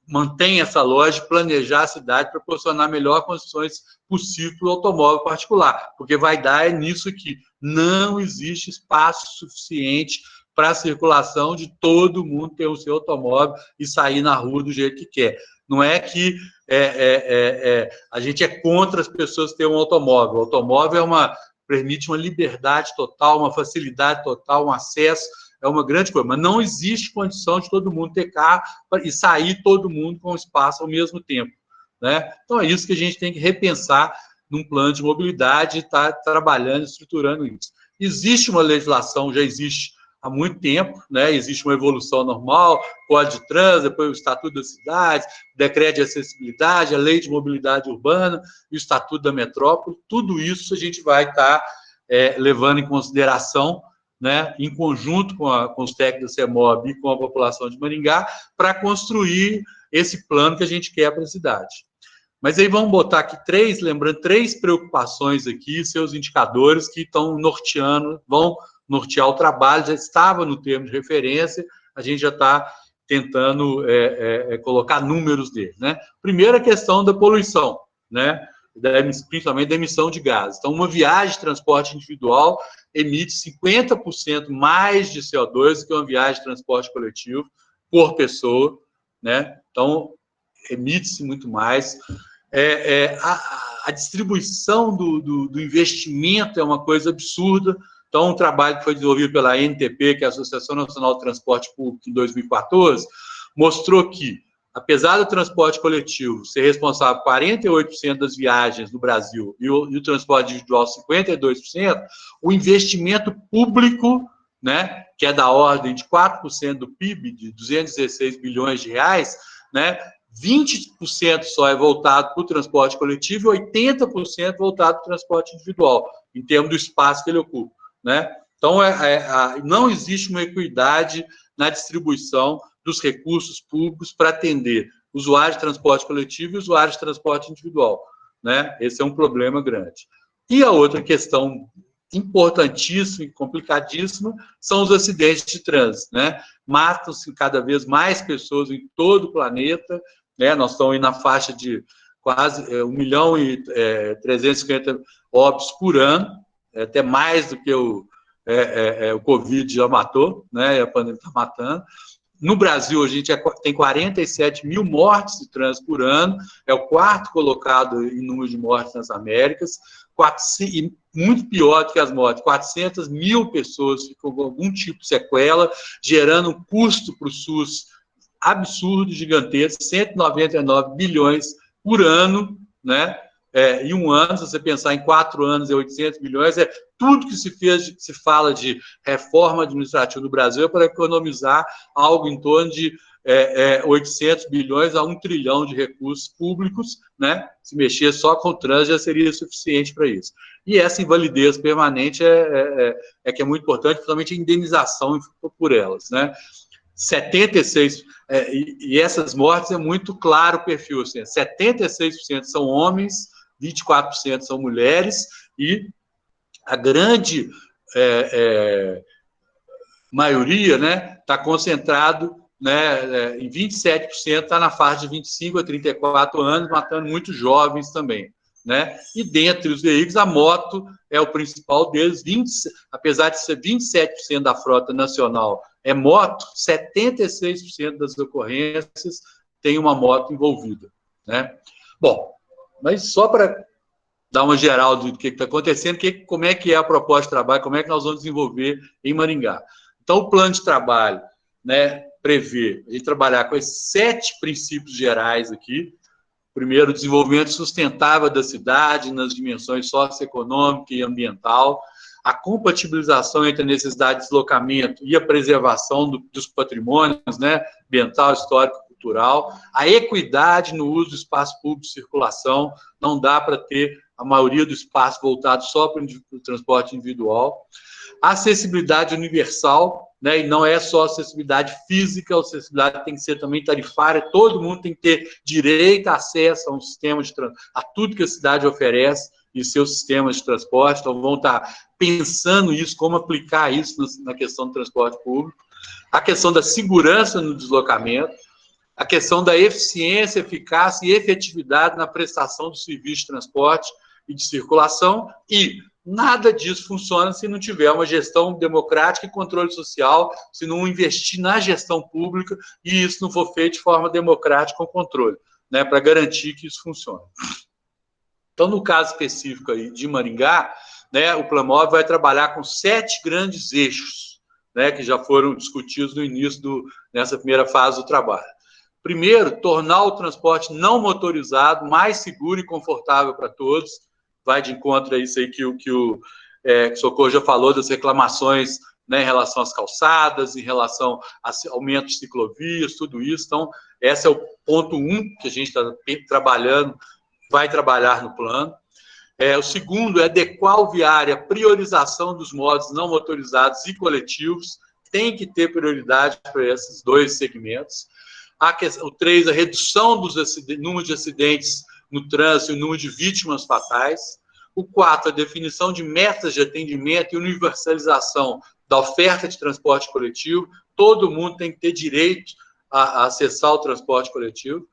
mantém essa lógica de planejar a cidade, proporcionar melhores condições possível para o automóvel particular, porque vai dar nisso que não existe espaço suficiente para a circulação de todo mundo ter o seu automóvel e sair na rua do jeito que quer. Não é que a gente é contra as pessoas terem um automóvel. O automóvel permite uma liberdade total, uma facilidade total, um acesso, é uma grande coisa, mas não existe condição de todo mundo ter carro e sair todo mundo com espaço ao mesmo tempo, né? Então, é isso que a gente tem que repensar num plano de mobilidade e estar trabalhando, estruturando isso. Existe uma legislação, já existe há muito tempo, né? Existe uma evolução normal, Código de Trânsito, depois o Estatuto das Cidades, Decreto de Acessibilidade, a Lei de Mobilidade Urbana e o Estatuto da Metrópole. Tudo isso a gente vai estar levando em consideração, né, em conjunto com os técnicos da CEMOB e com a população de Maringá, para construir esse plano que a gente quer para a cidade. Mas aí vamos botar aqui lembrando, três preocupações aqui, seus indicadores que estão vão nortear o trabalho, já estava no termo de referência, a gente já está tentando colocar números dele, né? Primeiro, a questão da poluição, né? Principalmente da emissão de gases. Então, uma viagem de transporte individual emite 50% mais de CO2 do que uma viagem de transporte coletivo por pessoa, né? Então, emite-se muito mais. A distribuição do investimento é uma coisa absurda. Então, um trabalho que foi desenvolvido pela ANTP, que é a Associação Nacional de Transporte Público, em 2014, mostrou que, apesar do transporte coletivo ser responsável por 48% das viagens no Brasil e o transporte individual 52%, o investimento público, né, que é da ordem de 4% do PIB, de 216 bilhões de reais, né, 20% só é voltado para o transporte coletivo e 80% voltado para o transporte individual, em termos do espaço que ele ocupa, né? Então, não existe uma equidade na distribuição dos recursos públicos para atender usuários de transporte coletivo e usuários de transporte individual, né? Esse é um problema grande. E a outra questão importantíssima e complicadíssima são os acidentes de trânsito, né? Matam-se cada vez mais pessoas em todo o planeta, né? Nós estamos aí na faixa de quase 1.350.000 óbitos por ano, até mais do que o Covid já matou, né? A pandemia está matando. No Brasil, a gente tem 47 mil mortes de trânsito por ano, é o quarto colocado em número de mortes nas Américas. e muito pior do que as mortes, 400 mil pessoas ficam com algum tipo de sequela, gerando um custo para o SUS absurdo, gigantesco, 199 bilhões por ano, né? Em um ano, se você pensar em 4 anos, é 800 bilhões, tudo que se fala de reforma administrativa no Brasil é para economizar algo em torno de 800 bilhões a 1 trilhão de recursos públicos, né? Se mexer só com o trânsito já seria suficiente para isso. E essa invalidez permanente que é muito importante, principalmente a indenização por elas, né? 76%, e essas mortes é muito claro o perfil, assim, 76% são homens, 24% são mulheres, e a grande maioria, né, está concentrado, né, em 27%, está na faixa de 25 a 34 anos, matando muitos jovens também, né? E dentre os veículos, a moto é o principal deles, apesar de ser 27% da frota nacional é moto, 76% das ocorrências tem uma moto envolvida, né? Bom, mas só para dar uma geral do que está acontecendo, como é que é a proposta de trabalho, como é que nós vamos desenvolver em Maringá. Então, o plano de trabalho, né, prevê a gente trabalhar com esses 7 princípios gerais aqui. Primeiro, o desenvolvimento sustentável da cidade nas dimensões socioeconômica e ambiental, a compatibilização entre a necessidade de deslocamento e a preservação dos patrimônios, né, ambiental, histórico, cultural, a equidade no uso do espaço público de circulação, não dá para ter a maioria do espaço voltado só para o transporte individual, a acessibilidade universal, né, e não é só acessibilidade física, a acessibilidade tem que ser também tarifária, todo mundo tem que ter direito a acesso a um sistema a tudo que a cidade oferece e seus sistemas de transporte, então vão estar pensando isso, como aplicar isso na questão do transporte público, a questão da segurança no deslocamento, a questão da eficiência, eficácia e efetividade na prestação do serviço de transporte e de circulação, e nada disso funciona se não tiver uma gestão democrática e controle social, se não investir na gestão pública e isso não for feito de forma democrática com controle, né, para garantir que isso funcione. Então, no caso específico aí de Maringá, né, o Planmov vai trabalhar com 7 grandes eixos, né, que já foram discutidos no início nessa primeira fase do trabalho. Primeiro, tornar o transporte não motorizado mais seguro e confortável para todos. Vai de encontro a isso aí que o Socorro já falou, das reclamações, né, em relação às calçadas, em relação a aumento de ciclovias, tudo isso. Então, esse é o ponto 1 que a gente está trabalhando, vai trabalhar no plano. O segundo é adequar o viário, a priorização dos modos não motorizados e coletivos, tem que ter prioridade para esses 2 segmentos. O 3, a redução do número de acidentes no trânsito e o número de vítimas fatais. O 4, a definição de metas de atendimento e universalização da oferta de transporte coletivo. Todo mundo tem que ter direito a acessar o transporte coletivo.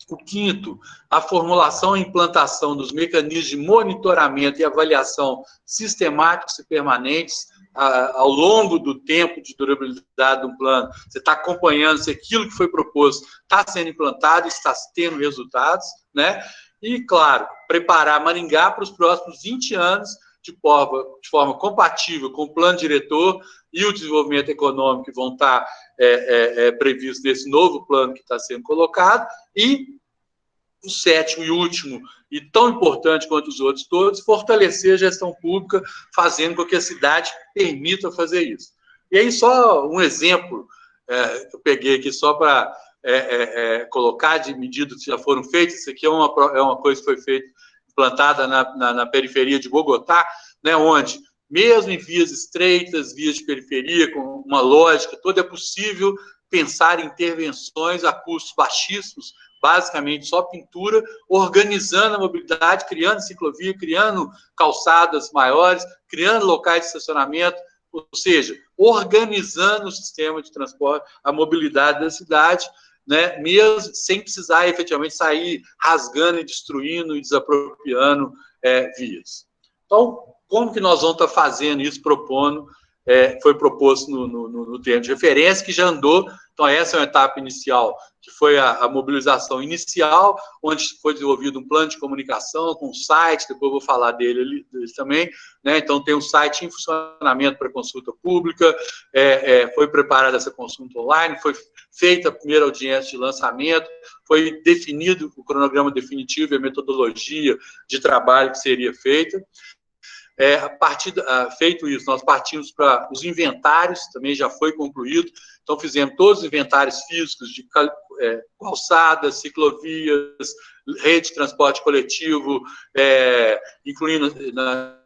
O 5º, a formulação e implantação dos mecanismos de monitoramento e avaliação sistemáticos e permanentes ao longo do tempo de durabilidade do plano. Você está acompanhando se aquilo que foi proposto está sendo implantado, está tendo resultados, né? E, claro, preparar Maringá para os próximos 20 anos de forma compatível com o plano diretor e o desenvolvimento econômico que vão estar previstos nesse novo plano que está sendo colocado. E o 7º e último, e tão importante quanto os outros todos, fortalecer a gestão pública, fazendo com que a cidade permita fazer isso. E aí, só um exemplo que eu peguei aqui só para colocar de medidas que já foram feitas. Isso aqui é uma coisa que foi feita, implantada na periferia de Bogotá, né, onde, mesmo em vias estreitas, vias de periferia, com uma lógica toda, é possível pensar em intervenções a custos baixíssimos, basicamente só pintura, organizando a mobilidade, criando ciclovia, criando calçadas maiores, criando locais de estacionamento, ou seja, organizando o sistema de transporte, a mobilidade da cidade, né, mesmo sem precisar efetivamente sair rasgando e destruindo e desapropriando vias. Então, como que nós vamos estar fazendo isso, propondo foi proposto no termo de referência, que já andou. Então, essa é uma etapa inicial, que foi a mobilização inicial, onde foi desenvolvido um plano de comunicação com um site, depois eu vou falar dele também, né? Então, tem um site em funcionamento para consulta pública, foi preparada essa consulta online, foi feita a primeira audiência de lançamento, foi definido o cronograma definitivo e a metodologia de trabalho que seria feita. Feito isso, nós partimos para os inventários, também já foi concluído. Então, fizemos todos os inventários físicos de calçadas, ciclovias, rede de transporte coletivo, incluindo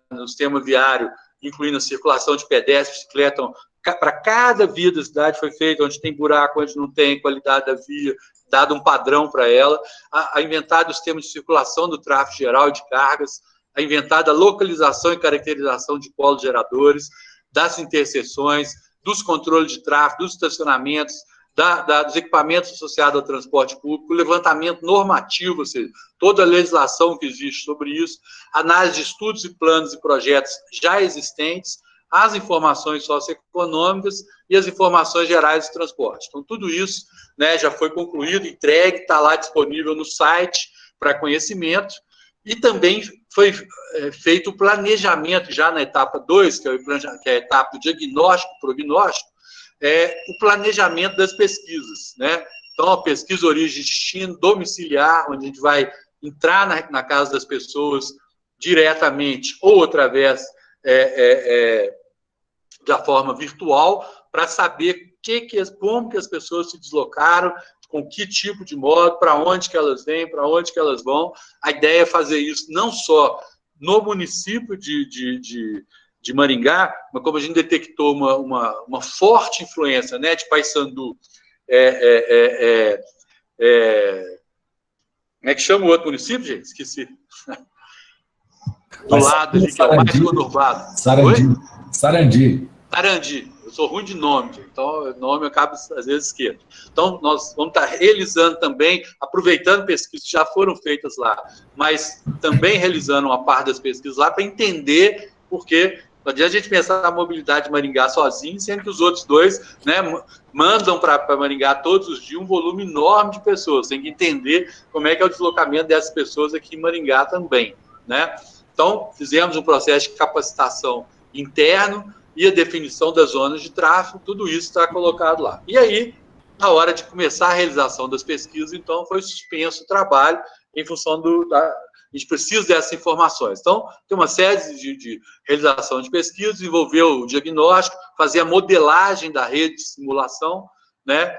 no sistema viário, incluindo a circulação de pedestres, bicicleta. Para cada via da cidade foi feito, onde tem buraco, onde não tem, qualidade da via, dado um padrão para ela. A inventário do sistema de circulação do tráfego geral e de cargas, a inventar da localização e caracterização de polos geradores, das interseções, dos controles de tráfego, dos estacionamentos, dos equipamentos associados ao transporte público, o levantamento normativo, ou seja, toda a legislação que existe sobre isso, análise de estudos e planos e projetos já existentes, as informações socioeconômicas e as informações gerais de transporte. Então, tudo isso, né, já foi concluído, entregue, está lá disponível no site para conhecimento. E também foi feito o planejamento, já na etapa 2, que é a etapa do diagnóstico, prognóstico, o planejamento das pesquisas, né? Então, a pesquisa origem e destino domiciliar, onde a gente vai entrar na casa das pessoas diretamente ou através da forma virtual, para saber como que as pessoas se deslocaram, com que tipo de modo, para onde que elas vêm, para onde que elas vão. A ideia é fazer isso não só no município de Maringá, mas como a gente detectou uma forte influência, né, de Paysandu, como é que chama o outro município, gente? Esqueci. Do lado, que é o mais conurbado. Sarandi. Eu sou ruim de nome, gente. Então o nome eu acabo, às vezes, esquecendo. Então, nós vamos estar realizando também, aproveitando pesquisas que já foram feitas lá, mas também realizando uma parte das pesquisas lá para entender porque não adianta a gente pensar na mobilidade de Maringá sozinho, sendo que os outros dois, né, mandam para Maringá todos os dias um volume enorme de pessoas. Tem que entender como é que é o deslocamento dessas pessoas aqui em Maringá também, né? Então, fizemos um processo de capacitação interno e a definição das zonas de tráfego, tudo isso está colocado lá. E aí, na hora de começar a realização das pesquisas, então, foi suspenso o trabalho em função a gente precisa dessas informações. Então, tem uma série de realização de pesquisas, envolveu o diagnóstico, fazer a modelagem da rede de simulação, né,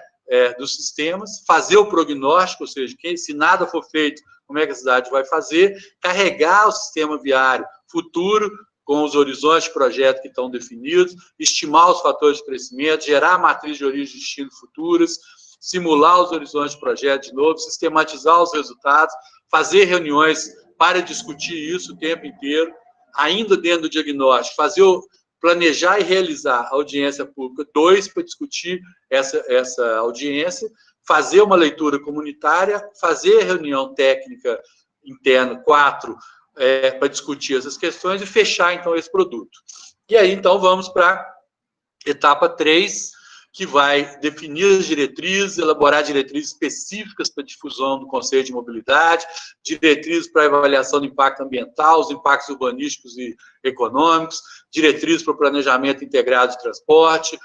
dos sistemas, fazer o prognóstico, ou seja, se nada for feito, como é que a cidade vai fazer, carregar o sistema viário futuro, com os horizontes de projeto que estão definidos, estimar os fatores de crescimento, gerar a matriz de origem e destino futuras, simular os horizontes de projeto de novo, sistematizar os resultados, fazer reuniões para discutir isso o tempo inteiro, ainda dentro do diagnóstico, planejar e realizar a audiência pública 2 para discutir essa audiência, fazer uma leitura comunitária, fazer reunião técnica interna 4 para discutir essas questões e fechar, então, esse produto. E aí, então, vamos para a etapa 3, que vai definir as diretrizes, elaborar diretrizes específicas para a difusão do conceito de mobilidade, diretrizes para a avaliação do impacto ambiental, os impactos urbanísticos e econômicos, diretrizes para o planejamento integrado de transporte,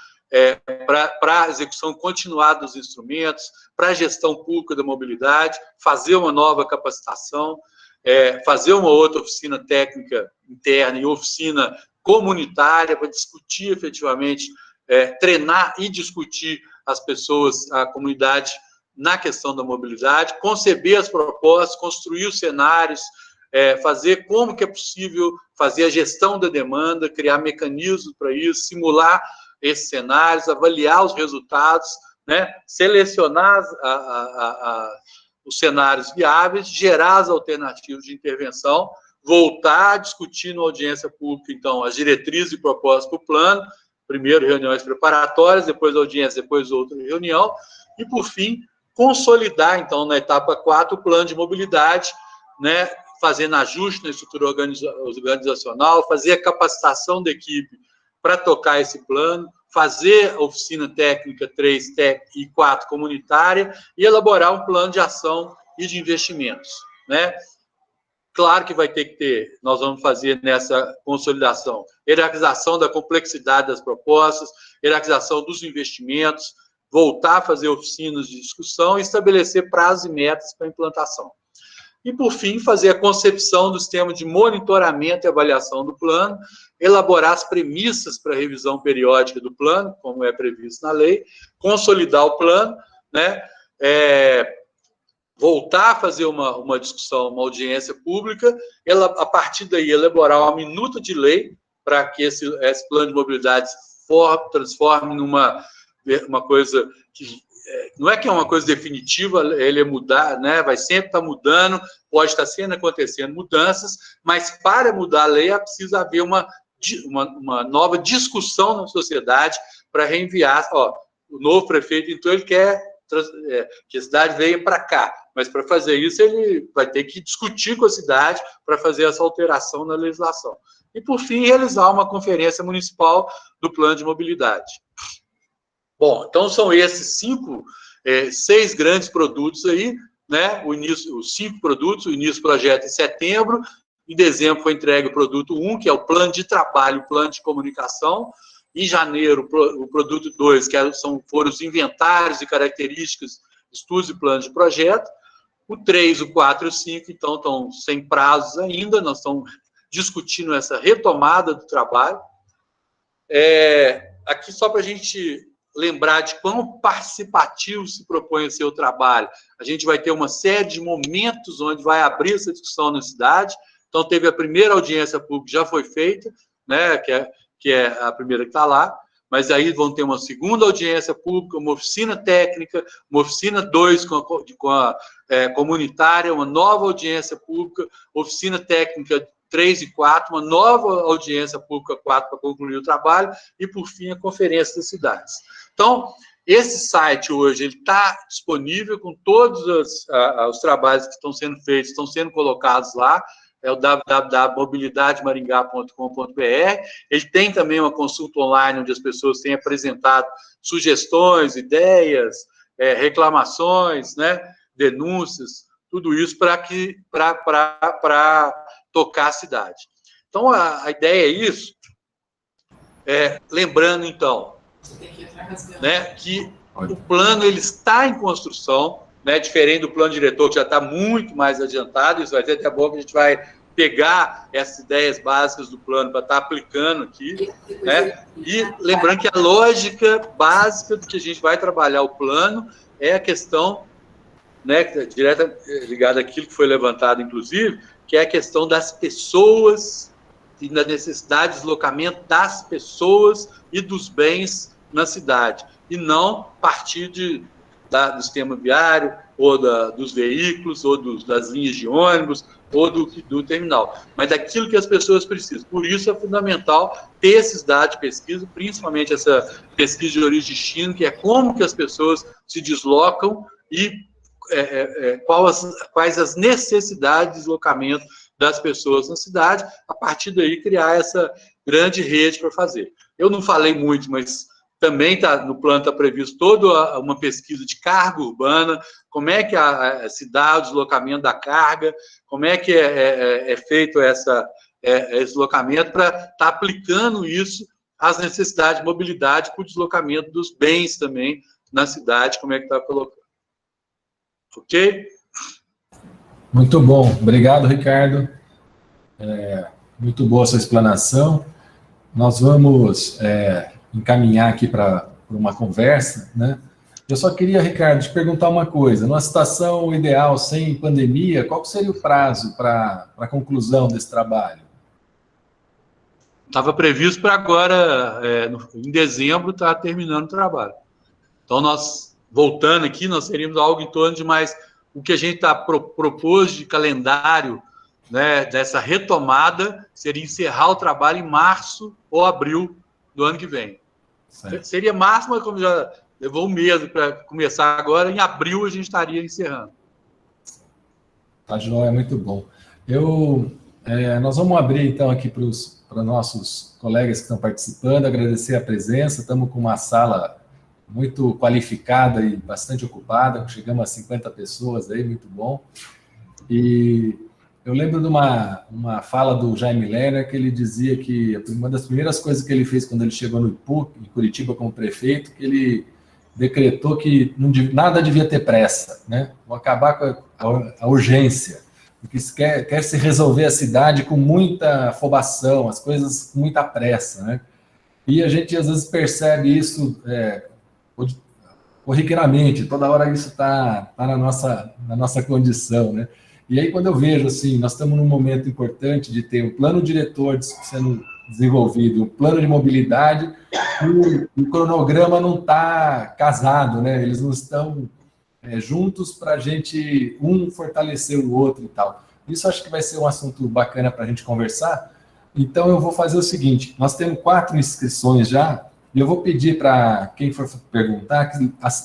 para a execução continuada dos instrumentos, para a gestão pública da mobilidade, fazer uma nova capacitação, fazer uma outra oficina técnica interna e oficina comunitária para discutir efetivamente, treinar e discutir as pessoas, a comunidade, na questão da mobilidade, conceber as propostas, construir os cenários, fazer como que é possível fazer a gestão da demanda, criar mecanismos para isso, simular esses cenários, avaliar os resultados, né, selecionar os cenários viáveis, gerar as alternativas de intervenção, voltar a discutir na audiência pública, então, as diretrizes e propostas para o plano, primeiro reuniões preparatórias, depois audiência, depois outra reunião, e, por fim, consolidar, então, na etapa 4, o plano de mobilidade, né, fazendo ajuste na estrutura organizacional, fazer a capacitação da equipe para tocar esse plano, fazer a oficina técnica 3 e 4 comunitária e elaborar um plano de ação e de investimentos, né? Claro que vai ter que ter, nós vamos fazer nessa consolidação, hierarquização da complexidade das propostas, hierarquização dos investimentos, voltar a fazer oficinas de discussão e estabelecer prazos e metas para implantação. E, por fim, fazer a concepção do sistema de monitoramento e avaliação do plano, elaborar as premissas para a revisão periódica do plano, como é previsto na lei, consolidar o plano, né? Voltar a fazer uma discussão, uma audiência pública, a partir daí elaborar uma minuta de lei para que esse plano de mobilidade se transforme numa coisa que não é uma coisa definitiva, ele é mudar, né? Vai sempre estar mudando, pode estar acontecendo mudanças, mas para mudar a lei é preciso haver uma nova discussão na sociedade para reenviar. O novo prefeito, então, ele quer que a cidade venha para cá, mas para fazer isso ele vai ter que discutir com a cidade para fazer essa alteração na legislação. E, por fim, realizar uma conferência municipal do plano de mobilidade. Bom, então são esses 6 grandes produtos aí, né? Os 5 produtos, o início do projeto em setembro, em dezembro foi entregue o produto 1, que é o plano de trabalho, o plano de comunicação. Em janeiro, o produto 2, que foram os inventários e características, estudos e planos de projeto. O 3, o 4 e o 5, então, estão sem prazos ainda, nós estamos discutindo essa retomada do trabalho. Aqui, só para a gente lembrar de quão participativo se propõe a ser o trabalho. A gente vai ter uma série de momentos onde vai abrir essa discussão na cidade. Então, teve a primeira audiência pública, já foi feita, né, que é a primeira que está lá, mas aí vão ter uma segunda audiência pública, uma oficina técnica, uma oficina 2 com a comunitária, uma nova audiência pública, oficina técnica 3 e 4, uma nova audiência pública 4 para concluir o trabalho, e, por fim, a conferência das cidades. Então, esse site hoje está disponível com todos os trabalhos que estão sendo feitos, estão sendo colocados lá, é o www.mobilidademaringá.com.br. Ele tem também uma consulta online, onde as pessoas têm apresentado sugestões, ideias, reclamações, né, denúncias, tudo isso para tocar a cidade. Então, a ideia é isso. Lembrando, então, né, que o plano ele está em construção, né, diferente do plano diretor, que já está muito mais adiantado. Isso vai ser até bom que a gente vai pegar essas ideias básicas do plano para estar aplicando aqui, né? E lembrando que a lógica básica do que a gente vai trabalhar o plano é a questão, né, direta ligada àquilo que foi levantado, inclusive, que é a questão das pessoas e da necessidade de deslocamento das pessoas e dos bens na cidade, e não partir do sistema viário, ou dos veículos, ou das linhas de ônibus, ou do terminal, mas daquilo que as pessoas precisam. Por isso é fundamental ter esses dados de pesquisa, principalmente essa pesquisa de origem e destino, que é como que as pessoas se deslocam e quais as necessidades de deslocamento das pessoas na cidade, a partir daí criar essa grande rede para fazer. Eu não falei muito, mas também no plano está previsto toda uma pesquisa de carga urbana, como é que se dá o deslocamento da carga, como é que é feito esse deslocamento para estar aplicando isso às necessidades de mobilidade para o deslocamento dos bens também na cidade, como é que está colocando. Ok? Muito bom. Obrigado, Ricardo. Muito boa a sua explanação. Nós vamos encaminhar aqui para uma conversa, né? Eu só queria, Ricardo, te perguntar uma coisa. Numa situação ideal, sem pandemia, qual seria o prazo para a conclusão desse trabalho? Estava previsto para agora, em dezembro, está terminando o trabalho. Então, nós, voltando aqui, nós teríamos algo em torno de mais... O que a gente está propôs de calendário, né, dessa retomada, seria encerrar o trabalho em março ou abril do ano que vem. Certo. Seria março, mas como já levou um mês para começar agora, em abril a gente estaria encerrando. Tá, João, é muito bom. Eu Nós vamos abrir, então, aqui para os nossos colegas que estão participando, agradecer a presença. Estamos com uma sala muito qualificada e bastante ocupada, chegamos a 50 pessoas aí, muito bom. E eu lembro de uma fala do Jaime Lerner, que ele dizia que uma das primeiras coisas que ele fez quando ele chegou no IPU, em Curitiba, como prefeito, que ele decretou que nada devia ter pressa, né? Vou acabar com a urgência, porque quer se resolver a cidade com muita afobação, as coisas com muita pressa, né? E a gente, às vezes, percebe isso corriqueiramente, toda hora isso está na nossa condição, né? E aí, quando eu vejo, assim, nós estamos num momento importante de ter um plano diretor sendo desenvolvido, um plano de mobilidade, e o cronograma não está casado, né? Eles não estão juntos para a gente, fortalecer o outro e tal. Isso acho que vai ser um assunto bacana para a gente conversar. Então, eu vou fazer o seguinte, nós temos 4 inscrições já, e eu vou pedir para quem for perguntar,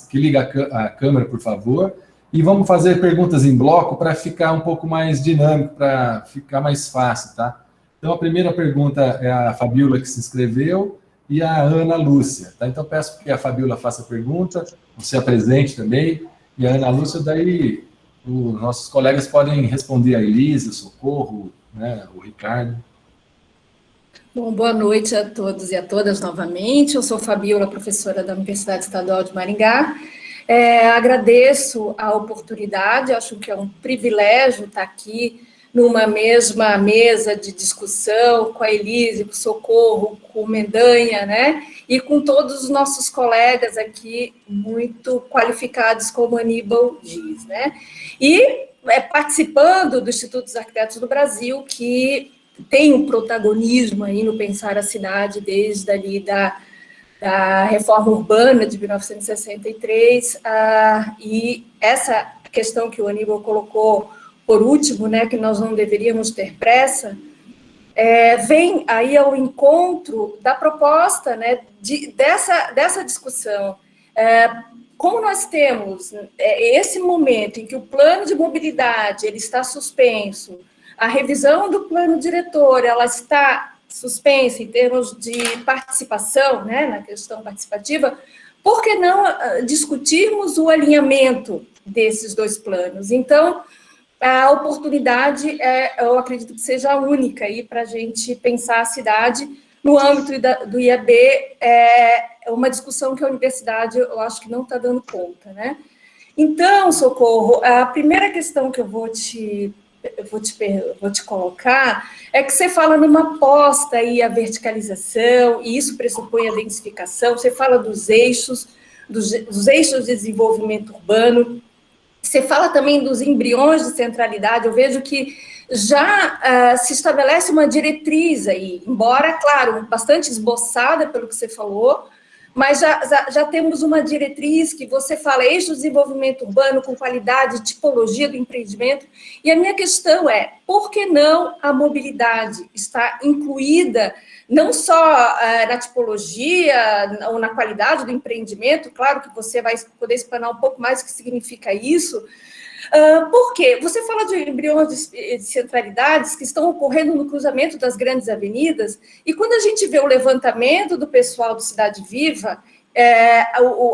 que liga a câmera, por favor, e vamos fazer perguntas em bloco para ficar um pouco mais dinâmico, para ficar mais fácil, tá? Então, a primeira pergunta é a Fabiola, que se inscreveu, e a Ana Lúcia, tá? Então, peço que a Fabiola faça a pergunta, você apresente também, e a Ana Lúcia, daí os nossos colegas podem responder, a Elise, o Socorro, né, o Ricardo. Bom, boa noite a todos e a todas novamente. Eu sou Fabiola, professora da Universidade Estadual de Maringá. Agradeço a oportunidade, acho que é um privilégio estar aqui numa mesma mesa de discussão com a Elise, com o Socorro, com o Mendanha, né? E com todos os nossos colegas aqui, muito qualificados, como o Aníbal diz, né? E participando do Instituto dos Arquitetos do Brasil, que tem um protagonismo aí no pensar a cidade desde ali da reforma urbana de 1963, e essa questão que o Aníbal colocou por último, né, que nós não deveríamos ter pressa, vem aí ao encontro da proposta, né, dessa discussão. Como nós temos esse momento em que o plano de mobilidade ele está suspenso, a revisão do plano diretor ela está suspensa em termos de participação, né, na questão participativa, por que não discutirmos o alinhamento desses 2 planos? Então, a oportunidade, eu acredito que seja única aí para a gente pensar a cidade no âmbito do IAB, uma discussão que a universidade, eu acho que não está dando conta, né? Então, Socorro, a primeira questão que eu vou te colocar é que você fala numa aposta aí a verticalização, e isso pressupõe a densificação, você fala dos eixos de desenvolvimento urbano, você fala também dos embriões de centralidade. Eu vejo que já se estabelece uma diretriz aí, embora, claro, bastante esboçada pelo que você falou, mas já temos uma diretriz que você fala eixo de desenvolvimento urbano com qualidade, tipologia do empreendimento, e a minha questão é, por que não a mobilidade está incluída não só na tipologia ou na qualidade do empreendimento? Claro que você vai poder explanar um pouco mais o que significa isso. Por quê? Você fala de embriões de centralidades que estão ocorrendo no cruzamento das grandes avenidas, e quando a gente vê o levantamento do pessoal do Cidade Viva,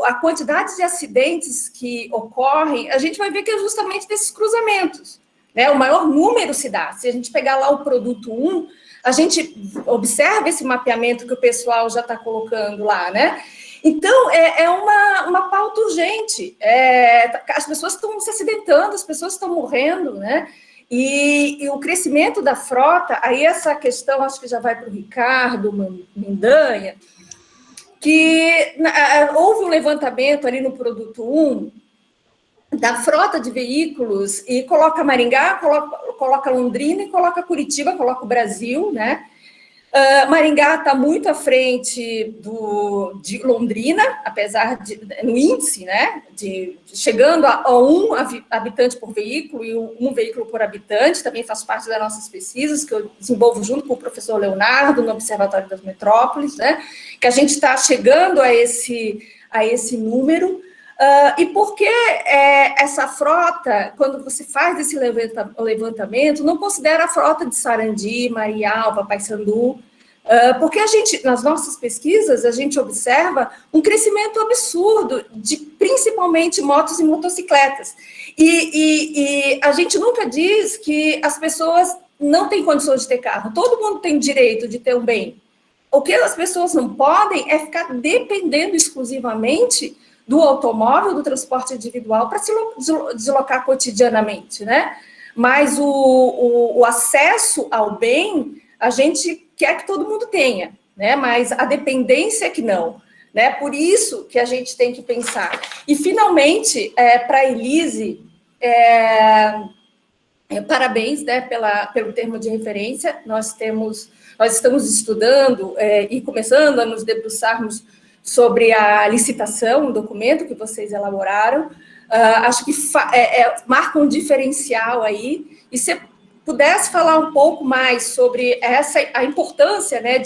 a quantidade de acidentes que ocorrem, a gente vai ver que é justamente desses cruzamentos, né? O maior número se dá. Se a gente pegar lá o produto 1, a gente observa esse mapeamento que o pessoal já está colocando lá, né? Então, é uma pauta urgente. As pessoas estão se acidentando, as pessoas estão morrendo, né? E o crescimento da frota, aí essa questão, acho que já vai para o Ricardo Mendanha, que houve um levantamento ali no produto 1 da frota de veículos, e coloca Maringá, coloca Londrina e coloca Curitiba, coloca o Brasil, né? Maringá está muito à frente de Londrina, apesar no índice, né, chegando a 1 habitante por veículo e 1 veículo por habitante, também faz parte das nossas pesquisas, que eu desenvolvo junto com o professor Leonardo, no Observatório das Metrópoles, né, que a gente está chegando a esse número. E por que essa frota, quando você faz esse levantamento, não considera a frota de Sarandi, Marialva, Paissandu? Porque nas nossas pesquisas, a gente observa um crescimento absurdo de, principalmente, motos e motocicletas. E a gente nunca diz que as pessoas não têm condições de ter carro. Todo mundo tem direito de ter um bem. O que as pessoas não podem é ficar dependendo exclusivamente do automóvel, do transporte individual, para se deslocar cotidianamente, né? Mas o acesso ao bem, a gente quer que todo mundo tenha, né? Mas a dependência é que não, né? Por isso que a gente tem que pensar. E, finalmente, para a Elise, parabéns, né, pelo termo de referência. Nós estamos estudando e começando a nos debruçarmos sobre a licitação, um documento que vocês elaboraram. Acho que marca um diferencial aí. E se pudesse falar um pouco mais sobre a importância, né,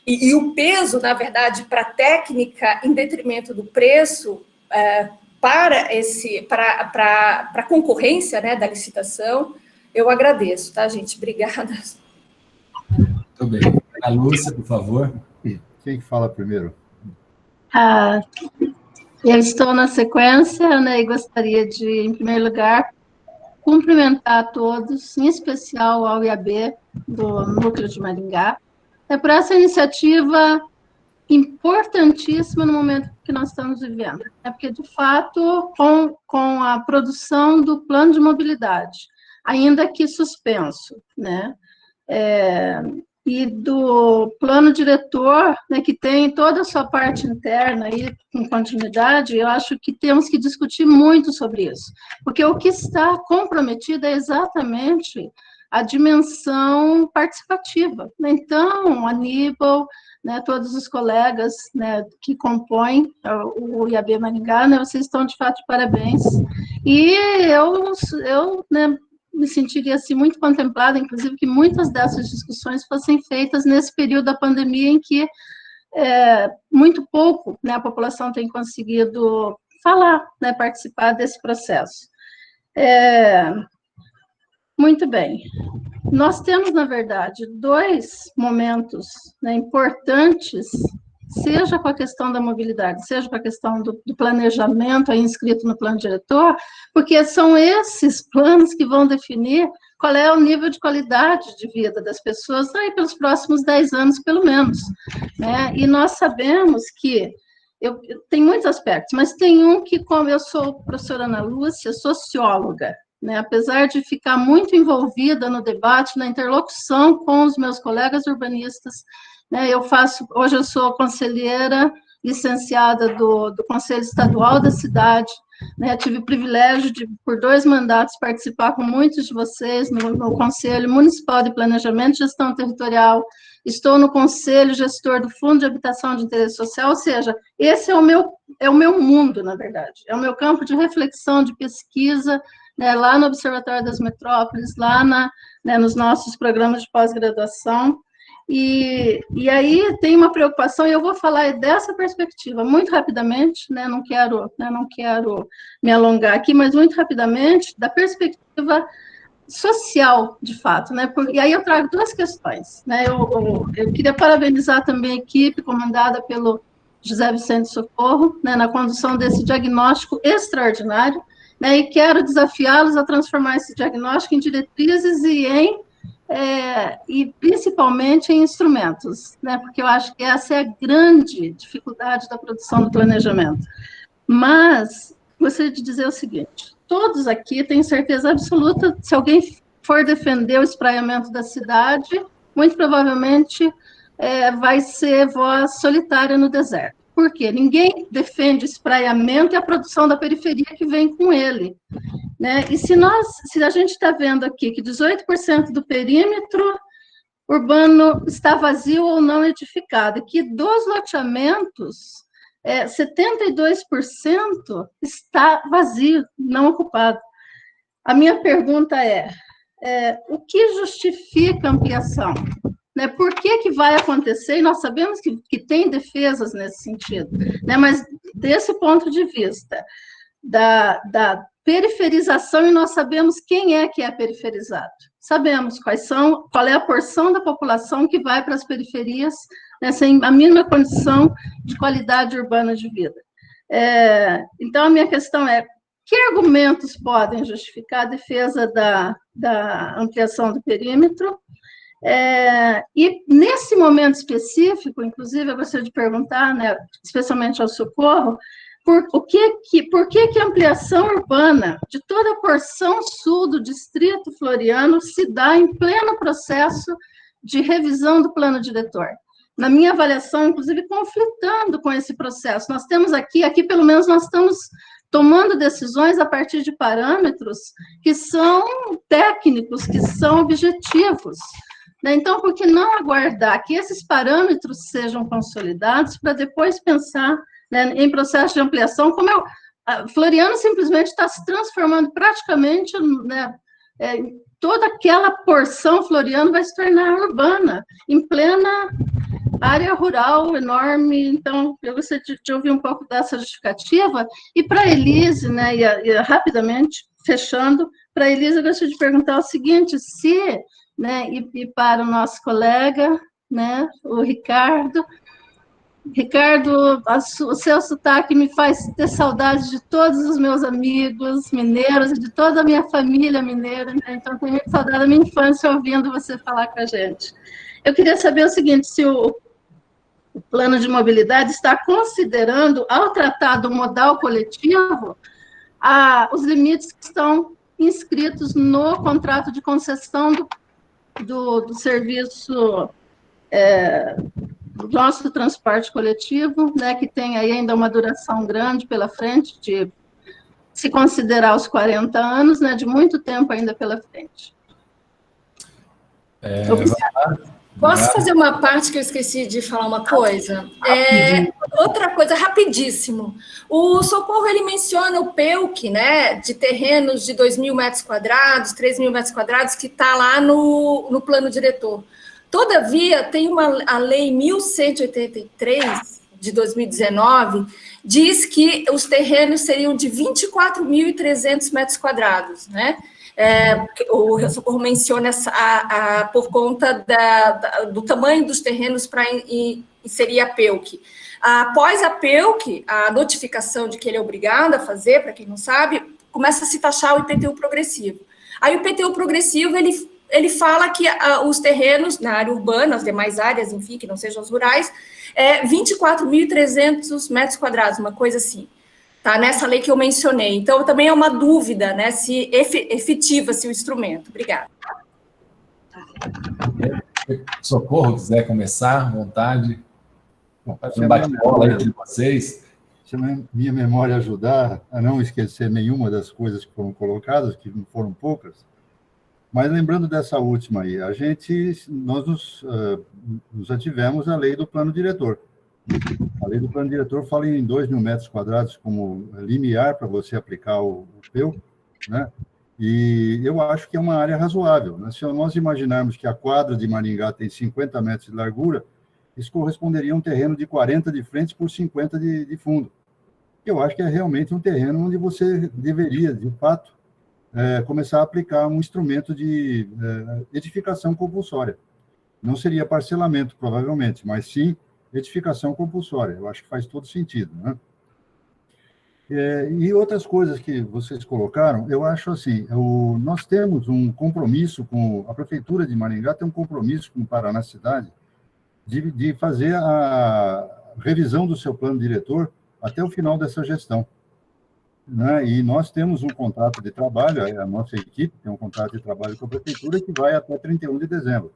e o peso, na verdade, para a técnica em detrimento do preço, para a concorrência, né, da licitação, eu agradeço, tá, gente? Obrigada. Muito bem. A Lúcia, por favor. Quem que fala primeiro? Eu estou na sequência, né, e gostaria de, em primeiro lugar, cumprimentar a todos, em especial ao IAB do Núcleo de Maringá, por essa iniciativa importantíssima no momento que nós estamos vivendo, porque, de fato, com a produção do plano de mobilidade, ainda que suspenso, né, e do plano diretor, né, que tem toda a sua parte interna aí, com continuidade, eu acho que temos que discutir muito sobre isso, porque o que está comprometido é exatamente a dimensão participativa. Então, Aníbal, né, todos os colegas, né, que compõem o IAB Maringá, né, vocês estão, de fato, de parabéns. E eu né, me sentiria assim, muito contemplada, inclusive, que muitas dessas discussões fossem feitas nesse período da pandemia em que muito pouco, né, a população tem conseguido falar, né, participar desse processo. Muito bem. Nós temos, na verdade, dois momentos, né, importantes, seja com a questão da mobilidade, seja com a questão do planejamento aí inscrito no plano diretor, porque são esses planos que vão definir qual é o nível de qualidade de vida das pessoas aí pelos próximos 10 anos, pelo menos, né? E nós sabemos que tem muitos aspectos, mas tem um que, como eu sou professora Ana Lúcia, socióloga, né, apesar de ficar muito envolvida no debate, na interlocução com os meus colegas urbanistas, né, hoje eu sou conselheira licenciada do Conselho Estadual da cidade, né, tive o privilégio de, por 2 mandatos, participar com muitos de vocês no Conselho Municipal de Planejamento e Gestão Territorial, estou no Conselho Gestor do Fundo de Habitação de Interesse Social, ou seja, esse é o meu mundo, na verdade, é o meu campo de reflexão, de pesquisa, né, lá no Observatório das Metrópoles, lá né, nos nossos programas de pós-graduação, e aí tem uma preocupação, e eu vou falar dessa perspectiva muito rapidamente, né, não quero me alongar aqui, mas muito rapidamente, da perspectiva social, de fato, né, e aí eu trago 2 questões, né, eu queria parabenizar também a equipe comandada pelo José Vicente Socorro, né, na condução desse diagnóstico extraordinário, né, e quero desafiá-los a transformar esse diagnóstico em diretrizes e principalmente em instrumentos, né, porque eu acho que essa é a grande dificuldade da produção do planejamento. Mas, gostaria de dizer o seguinte, todos aqui têm certeza absoluta, se alguém for defender o espraiamento da cidade, muito provavelmente vai ser voz solitária no deserto. Por quê? Ninguém defende o espraiamento e a produção da periferia que vem com ele, né? E se a gente está vendo aqui que 18% do perímetro urbano está vazio ou não edificado, e que dos loteamentos, 72% está vazio, não ocupado. A minha pergunta o que justifica a ampliação? né, por que vai acontecer, e nós sabemos que tem defesas nesse sentido, né, mas desse ponto de vista da periferização, e nós sabemos quem é que é periferizado. Sabemos qual é a porção da população que vai para as periferias, né, sem a mínima condição de qualidade urbana de vida. Então, a minha questão é, que argumentos podem justificar a defesa da ampliação do perímetro? E, nesse momento específico, inclusive, eu gostaria de perguntar, né, especialmente ao Socorro, por que a ampliação urbana de toda a porção sul do distrito floriano se dá em pleno processo de revisão do plano diretor? Na minha avaliação, inclusive, conflitando com esse processo. Nós temos aqui pelo menos nós estamos tomando decisões a partir de parâmetros que são técnicos, que são objetivos. Então, por que não aguardar que esses parâmetros sejam consolidados para depois pensar, né, em processo de ampliação, como Floriano simplesmente está se transformando praticamente, né, toda aquela porção Floriano vai se tornar urbana, em plena área rural enorme. Então, eu gostaria de ouvir um pouco dessa justificativa. E para a Elise, né, e rapidamente, fechando, para a Elise, eu gostaria de perguntar o seguinte, né, e para o nosso colega, né, o Ricardo, o seu sotaque me faz ter saudade de todos os meus amigos mineiros e de toda a minha família mineira, né? Então, tenho muita saudade da minha infância ouvindo você falar com a gente. Eu queria saber o seguinte, se o plano de mobilidade está considerando, ao tratar do modal coletivo, os limites que estão inscritos no contrato de concessão do serviço do nosso transporte coletivo, né, que tem aí ainda uma duração grande pela frente, de se considerar os 40 anos, né, de muito tempo ainda pela frente. Posso fazer uma parte que eu esqueci de falar uma coisa? Outra coisa, rapidíssimo. O Socorro, ele menciona o PEUC, né, de terrenos de 2.000 metros quadrados, 3.000 metros quadrados, que está lá no plano diretor. Todavia, tem a Lei 1183, de 2019, diz que os terrenos seriam de 24.300 metros quadrados, né? O Socorro menciona por conta do tamanho dos terrenos para inserir a PEUC. Após a PEUC, a notificação de que ele é obrigado a fazer, para quem não sabe, começa a se taxar o IPTU progressivo. Aí o IPTU progressivo, ele fala que os terrenos na área urbana, as demais áreas, enfim, que não sejam as rurais, 24.300 metros quadrados, uma coisa assim. Tá, nessa lei que eu mencionei. Então, também é uma dúvida, né, se efetiva-se o instrumento. Obrigada. Socorro, quiser começar, à vontade. Um bate-bola aí de vocês. Se a minha memória ajudar a não esquecer nenhuma das coisas que foram colocadas, que não foram poucas, mas lembrando dessa última aí, nós nos ativemos à lei do plano diretor. A lei do plano diretor fala em 2.000 metros quadrados como limiar para você aplicar o PEU, né? E eu acho que é uma área razoável, né? Se nós imaginarmos que a quadra de Maringá tem 50 metros de largura, isso corresponderia a um terreno de 40 de frente por 50 de fundo. Eu acho que é realmente um terreno onde você deveria, de fato, começar a aplicar um instrumento de edificação compulsória. Não seria parcelamento, provavelmente, mas sim edificação compulsória. Eu acho que faz todo sentido, né? E outras coisas que vocês colocaram, eu acho assim, nós temos um compromisso a Prefeitura de Maringá tem um compromisso com o Paraná Cidade de fazer a revisão do seu plano diretor até o final dessa gestão, né? E nós temos um contrato de trabalho, a nossa equipe tem um contrato de trabalho com a Prefeitura que vai até 31 de dezembro.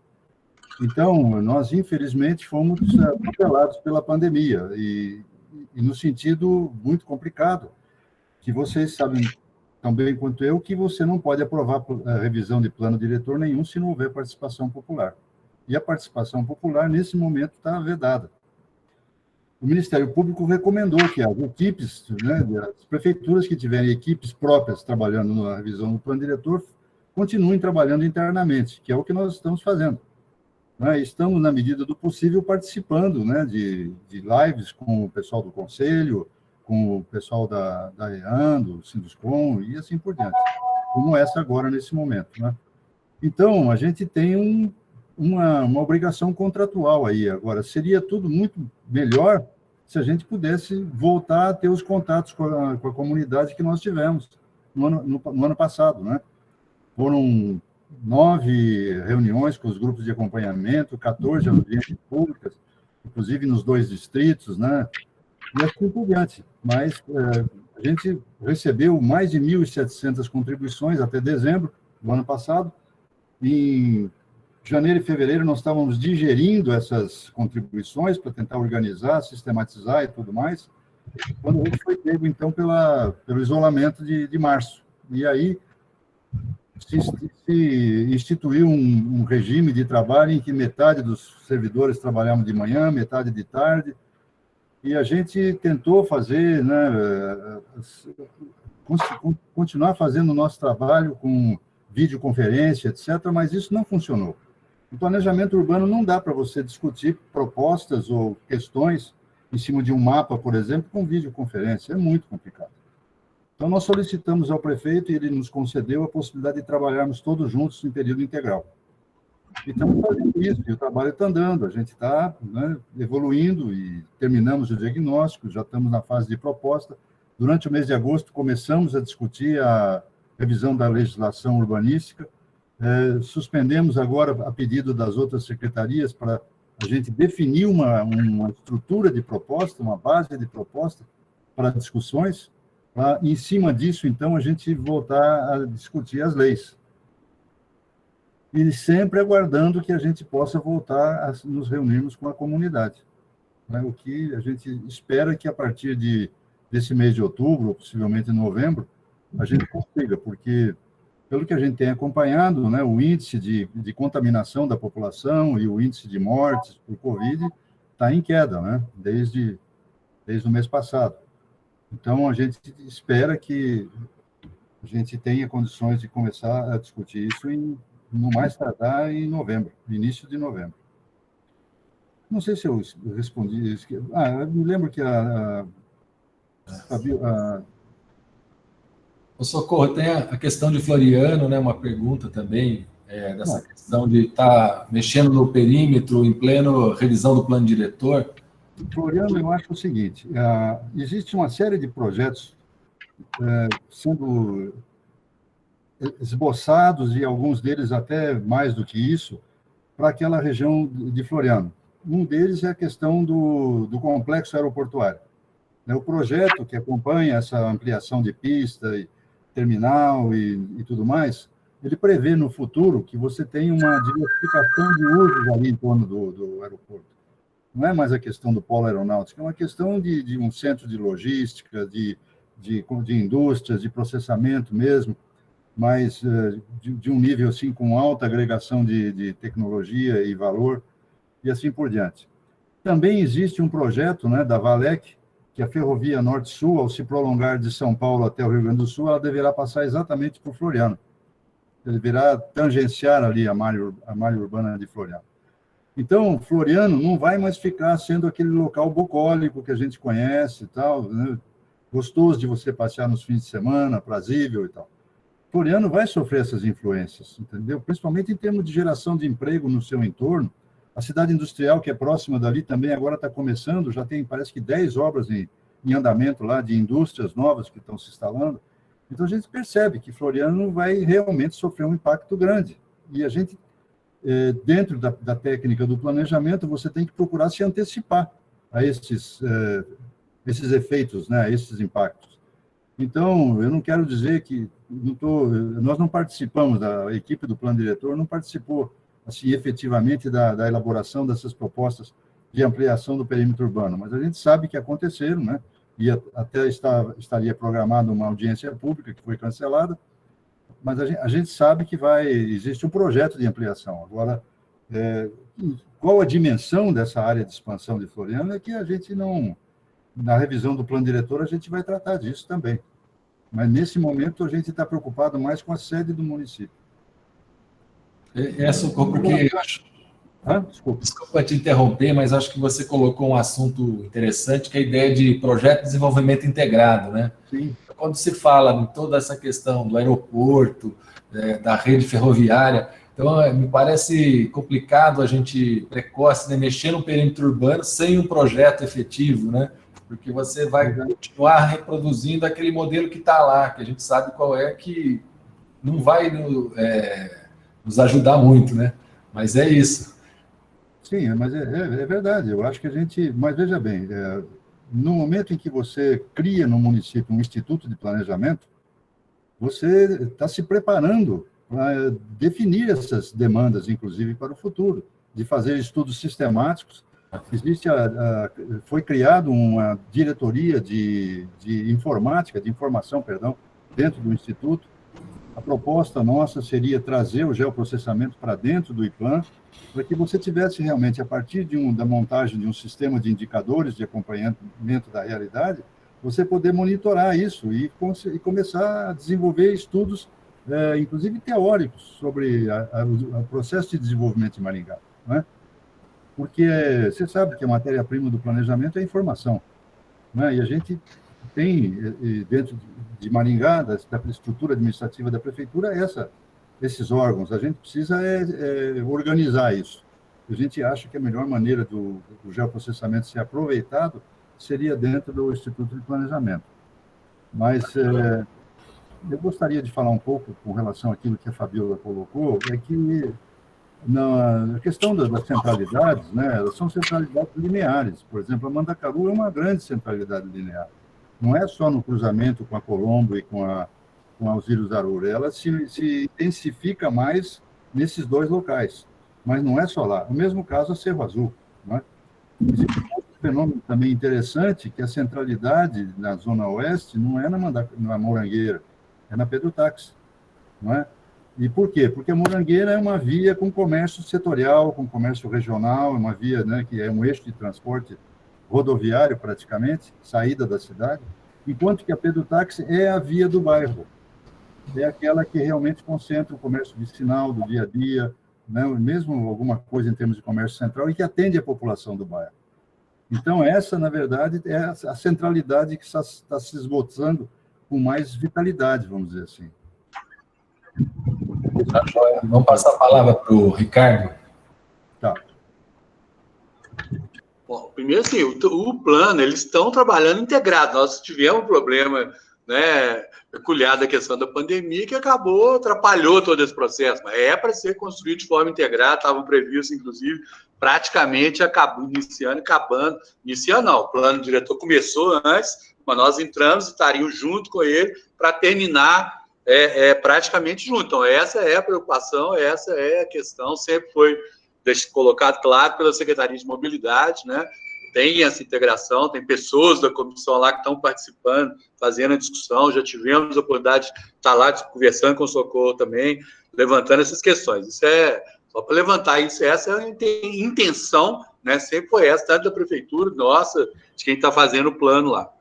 Então, nós, infelizmente, fomos atropelados pela pandemia, e no sentido muito complicado, que vocês sabem tão bem quanto eu, que você não pode aprovar a revisão de plano diretor nenhum se não houver participação popular. E a participação popular, nesse momento, está vedada. O Ministério Público recomendou que as equipes, né, as prefeituras que tiverem equipes próprias trabalhando na revisão do plano diretor, continuem trabalhando internamente, que é o que nós estamos fazendo. né? Estamos, na medida do possível, participando, né, de lives com o pessoal do Conselho, com o pessoal da EAN, do Sinduscom, e assim por diante, como essa agora, nesse momento, né? Então, a gente tem uma obrigação contratual aí. Agora, seria tudo muito melhor se a gente pudesse voltar a ter os contatos com a comunidade que nós tivemos no ano passado, né? Foram 9 reuniões com os grupos de acompanhamento, 14 audiências públicas, inclusive nos 2 distritos, né? E assim por diante. Mas a gente recebeu mais de 1.700 contribuições até dezembro do ano passado. Em janeiro e fevereiro, nós estávamos digerindo essas contribuições para tentar organizar, sistematizar e tudo mais, quando a gente foi pego, então, pelo isolamento de março. E aí se instituiu um regime de trabalho em que metade dos servidores trabalhavam de manhã, metade de tarde, e a gente tentou fazer, né, continuar fazendo o nosso trabalho com videoconferência, etc., mas isso não funcionou. O planejamento urbano não dá para você discutir propostas ou questões em cima de um mapa, por exemplo, com videoconferência. É muito complicado. Então, nós solicitamos ao prefeito e ele nos concedeu a possibilidade de trabalharmos todos juntos em período integral. E estamos fazendo isso, e o trabalho está andando, a gente está, né, evoluindo e terminamos o diagnóstico, já estamos na fase de proposta. Durante o mês de agosto, começamos a discutir a revisão da legislação urbanística, suspendemos agora, a pedido das outras secretarias, para a gente definir uma estrutura de proposta, uma base de proposta para discussões, para, em cima disso, então, a gente voltar a discutir as leis. E sempre aguardando que a gente possa voltar a nos reunirmos com a comunidade. Né? O que a gente espera que, a partir desse mês de outubro, ou possivelmente novembro, a gente consiga, porque, pelo que a gente tem acompanhado, né, o índice de contaminação da população e o índice de mortes por Covid está em queda, né, desde o mês passado. Então, a gente espera que a gente tenha condições de começar a discutir isso no mais tardar em novembro, início de novembro. Não sei se eu respondi. Eu me lembro que O Socorro, tem a questão de Floriano, né? Uma pergunta também, dessa questão de estar mexendo no perímetro em pleno revisão do plano diretor. Floriano, eu acho o seguinte, existe uma série de projetos sendo esboçados, e alguns deles até mais do que isso, para aquela região de Floriano. Um deles é a questão do complexo aeroportuário. O projeto que acompanha essa ampliação de pista, e terminal e tudo mais, ele prevê no futuro que você tenha uma diversificação de usos ali em torno do aeroporto. Não é mais a questão do polo aeronáutico, é uma questão de um centro de logística, de indústrias, de processamento mesmo, mas de um nível assim, com alta agregação de tecnologia e valor, e assim por diante. Também existe um projeto, né, da Valec, que a ferrovia Norte-Sul, ao se prolongar de São Paulo até o Rio Grande do Sul, ela deverá passar exatamente por Floriano. Ele deverá tangenciar ali a malha urbana de Floriano. Então, Floriano não vai mais ficar sendo aquele local bucólico que a gente conhece e tal, né? Gostoso de você passear nos fins de semana, prazível e tal. Floriano vai sofrer essas influências, entendeu? Principalmente em termos de geração de emprego no seu entorno. A cidade industrial, que é próxima dali, também agora está começando, já tem, parece que 10 obras em andamento lá, de indústrias novas que estão se instalando. Então, a gente percebe que Floriano vai realmente sofrer um impacto grande. E a gente, dentro da técnica do planejamento, você tem que procurar se antecipar a esses efeitos, né, a esses impactos. Então, eu não quero dizer que nós não participamos, a equipe do plano diretor não participou assim, efetivamente da elaboração dessas propostas de ampliação do perímetro urbano, mas a gente sabe que aconteceram, né? E até estaria programada uma audiência pública que foi cancelada, mas a gente sabe que existe um projeto de ampliação. Agora, qual a dimensão dessa área de expansão de Floriano é que a gente não, na revisão do plano diretor, a gente vai tratar disso também. Mas, nesse momento, a gente está preocupado mais com a sede do município. Porque Desculpa te interromper, mas acho que você colocou um assunto interessante, que é a ideia de projeto de desenvolvimento integrado, né? Sim. Quando se fala em toda essa questão do aeroporto, da rede ferroviária, então me parece complicado a gente, precoce, né, mexer no perímetro urbano sem um projeto efetivo, né? Porque você vai continuar reproduzindo aquele modelo que está lá, que a gente sabe qual é, que não vai nos ajudar muito, né? Mas é isso. Sim, mas é verdade. Eu acho que a gente... Mas veja bem, no momento em que você cria no município um instituto de planejamento, você está se preparando para definir essas demandas, inclusive para o futuro, de fazer estudos sistemáticos. Foi criado uma diretoria de informática, de informação, perdão, dentro do instituto. A proposta nossa seria trazer o geoprocessamento para dentro do IPLAN, para que você tivesse realmente, a partir da montagem de um sistema de indicadores de acompanhamento da realidade, você poder monitorar isso e começar a desenvolver estudos, inclusive teóricos, sobre o processo de desenvolvimento de Maringá, não é? Porque você sabe que a matéria-prima do planejamento é a informação, né? E a gente tem, dentro de Maringá, da estrutura administrativa da prefeitura, esses órgãos. A gente precisa organizar isso. A gente acha que a melhor maneira do geoprocessamento ser aproveitado seria dentro do Instituto de Planejamento. Mas eu gostaria de falar um pouco com relação àquilo que a Fabiola colocou, é que na questão das centralidades, né, elas são centralidades lineares. Por exemplo, a Mandacaru é uma grande centralidade linear. Não é só no cruzamento com a Colombo e com a Alzira Zarura. Ela se intensifica mais nesses dois locais. Mas não é só lá. No mesmo caso, a Cerro Azul. Não é? Existe um outro fenômeno também interessante, que a centralidade na Zona Oeste não é na Morangueira, é na Pedro Táxi. Não é? E por quê? Porque a Morangueira é uma via com comércio setorial, com comércio regional, uma via, né, que é um eixo de transporte rodoviário, praticamente, saída da cidade, enquanto que a Pedro Táxi é a via do bairro. É aquela que realmente concentra o comércio vicinal, do dia a dia, né, mesmo alguma coisa em termos de comércio central, e que atende a população do bairro. Então, essa, na verdade, é a centralidade que está se esgotando com mais vitalidade, vamos dizer assim. Vamos passar a palavra para o Ricardo. Tá. Bom, primeiro, assim, o plano, eles estão trabalhando integrado. Nós tivemos um problema, né, peculiar da questão da pandemia, que atrapalhou todo esse processo. Mas é para ser construído de forma integrada, estava previsto, inclusive, praticamente iniciando, acabando. Iniciando não, o plano diretor começou antes, mas nós entramos e estaríamos junto com ele para terminar praticamente junto. Então, essa é a preocupação, essa é a questão, sempre foi colocado claro pela Secretaria de Mobilidade, né? Tem essa integração, tem pessoas da comissão lá que estão participando, fazendo a discussão, já tivemos a oportunidade de estar lá conversando com o Socorro também, levantando essas questões. Isso só para levantar isso, essa é a intenção, né? Sempre foi essa, tanto da prefeitura, nossa, de quem está fazendo o plano lá.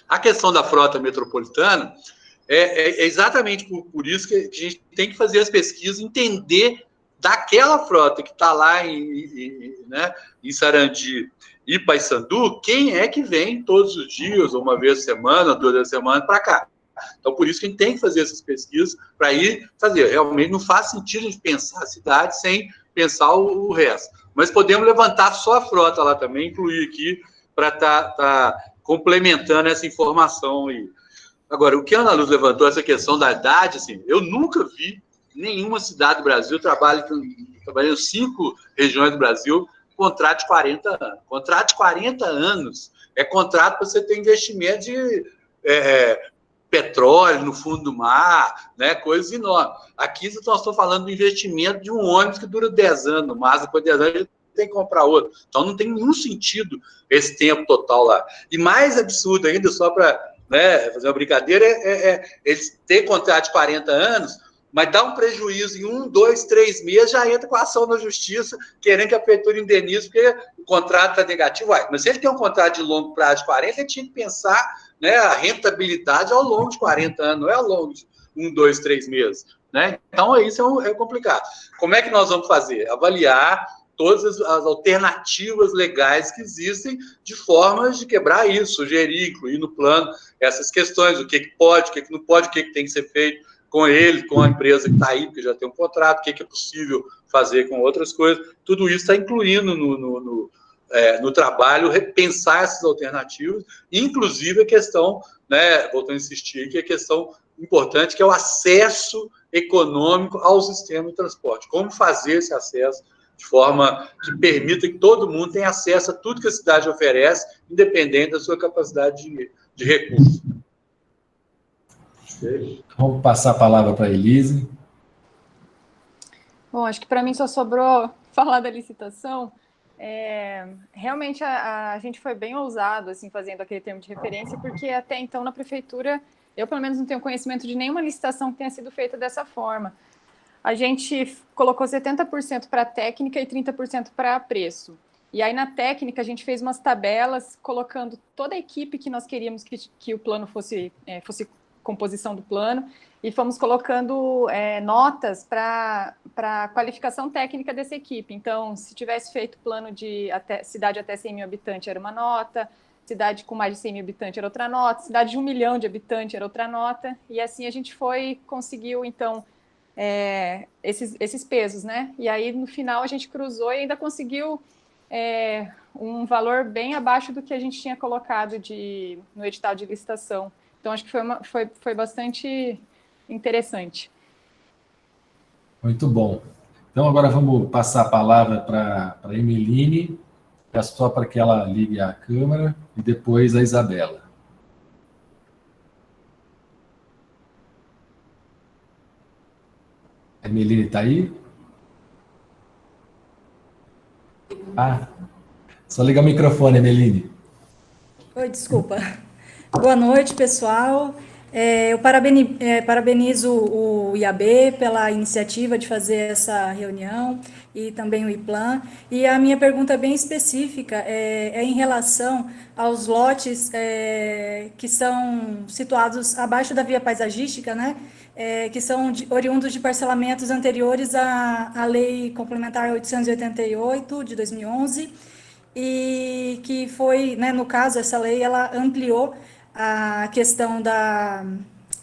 A questão da frota metropolitana é exatamente por isso que a gente tem que fazer as pesquisas, entender daquela frota que está lá em Sarandi e Paissandu, quem é que vem todos os dias, ou uma vez por semana, 2 vezes por semana, para cá. Então, por isso que a gente tem que fazer essas pesquisas para ir fazer. Realmente não faz sentido a gente pensar a cidade sem pensar o resto. Mas podemos levantar só a frota lá também, incluir aqui, para estar complementando essa informação aí. Agora, o que a Ana Luz levantou, essa questão da idade, assim, eu nunca vi nenhuma cidade do Brasil, trabalhando em 5 regiões do Brasil, contrato de 40 anos. Contrato de 40 anos é contrato para você ter investimento de petróleo no fundo do mar, né, coisas enormes. Aqui nós estamos falando do investimento de um ônibus que dura 10 anos, mas depois de 10 anos ele tem que comprar outro. Então não tem nenhum sentido esse tempo total lá. E mais absurdo ainda, só para fazer uma brincadeira, eles têm contrato de 40 anos, mas dá um prejuízo em 1, 2, 3 meses, já entra com a ação na justiça, querendo que a prefeitura indenize, porque o contrato está negativo. Mas se ele tem um contrato de longo prazo de 40, ele tinha que pensar, né, a rentabilidade ao longo de 40 anos, não é ao longo de 1, 2, 3 meses. Né? Então, isso é complicado. Como é que nós vamos fazer? Avaliar todas as alternativas legais que existem de formas de quebrar isso, sugerir, incluir no plano essas questões, o que pode, o que não pode, o que tem que ser feito com ele, com a empresa que está aí, porque já tem um contrato, o que é possível fazer com outras coisas. Tudo isso está incluindo no trabalho, repensar essas alternativas, inclusive a questão, né, voltando a insistir, que é a questão importante, que é o acesso econômico ao sistema de transporte. Como fazer esse acesso de forma que permita que todo mundo tenha acesso a tudo que a cidade oferece, independente da sua capacidade de recurso. Vamos passar a palavra para a Elise. Bom, acho que para mim só sobrou falar da licitação. Realmente a gente foi bem ousado assim, fazendo aquele termo de referência, porque até então na prefeitura, eu pelo menos não tenho conhecimento de nenhuma licitação que tenha sido feita dessa forma. A gente colocou 70% para técnica e 30% para preço. E aí na técnica a gente fez umas tabelas colocando toda a equipe que nós queríamos que o plano fosse composição do plano, e fomos colocando notas para a qualificação técnica dessa equipe. Então, se tivesse feito plano de cidade até 100 mil habitantes, era uma nota, cidade com mais de 100 mil habitantes era outra nota, cidade de 1 milhão de habitantes era outra nota, e assim a gente conseguiu, então, esses pesos, né? E aí, no final, a gente cruzou e ainda conseguiu um valor bem abaixo do que a gente tinha colocado no edital de licitação. Então, acho que foi bastante interessante. Muito bom. Então, agora vamos passar a palavra para a Emeline, só para que ela ligue a câmera, e depois a Isabela. A Emeline está aí? Só liga o microfone, Emeline. Oi, desculpa. Boa noite, pessoal. Eu parabenizo o IAB pela iniciativa de fazer essa reunião e também o IPLAN. E a minha pergunta bem específica é em relação aos lotes que são situados abaixo da via paisagística, né? Que são oriundos de parcelamentos anteriores à Lei Complementar 888, de 2011, e que foi, né, no caso, essa lei, ela ampliou a questão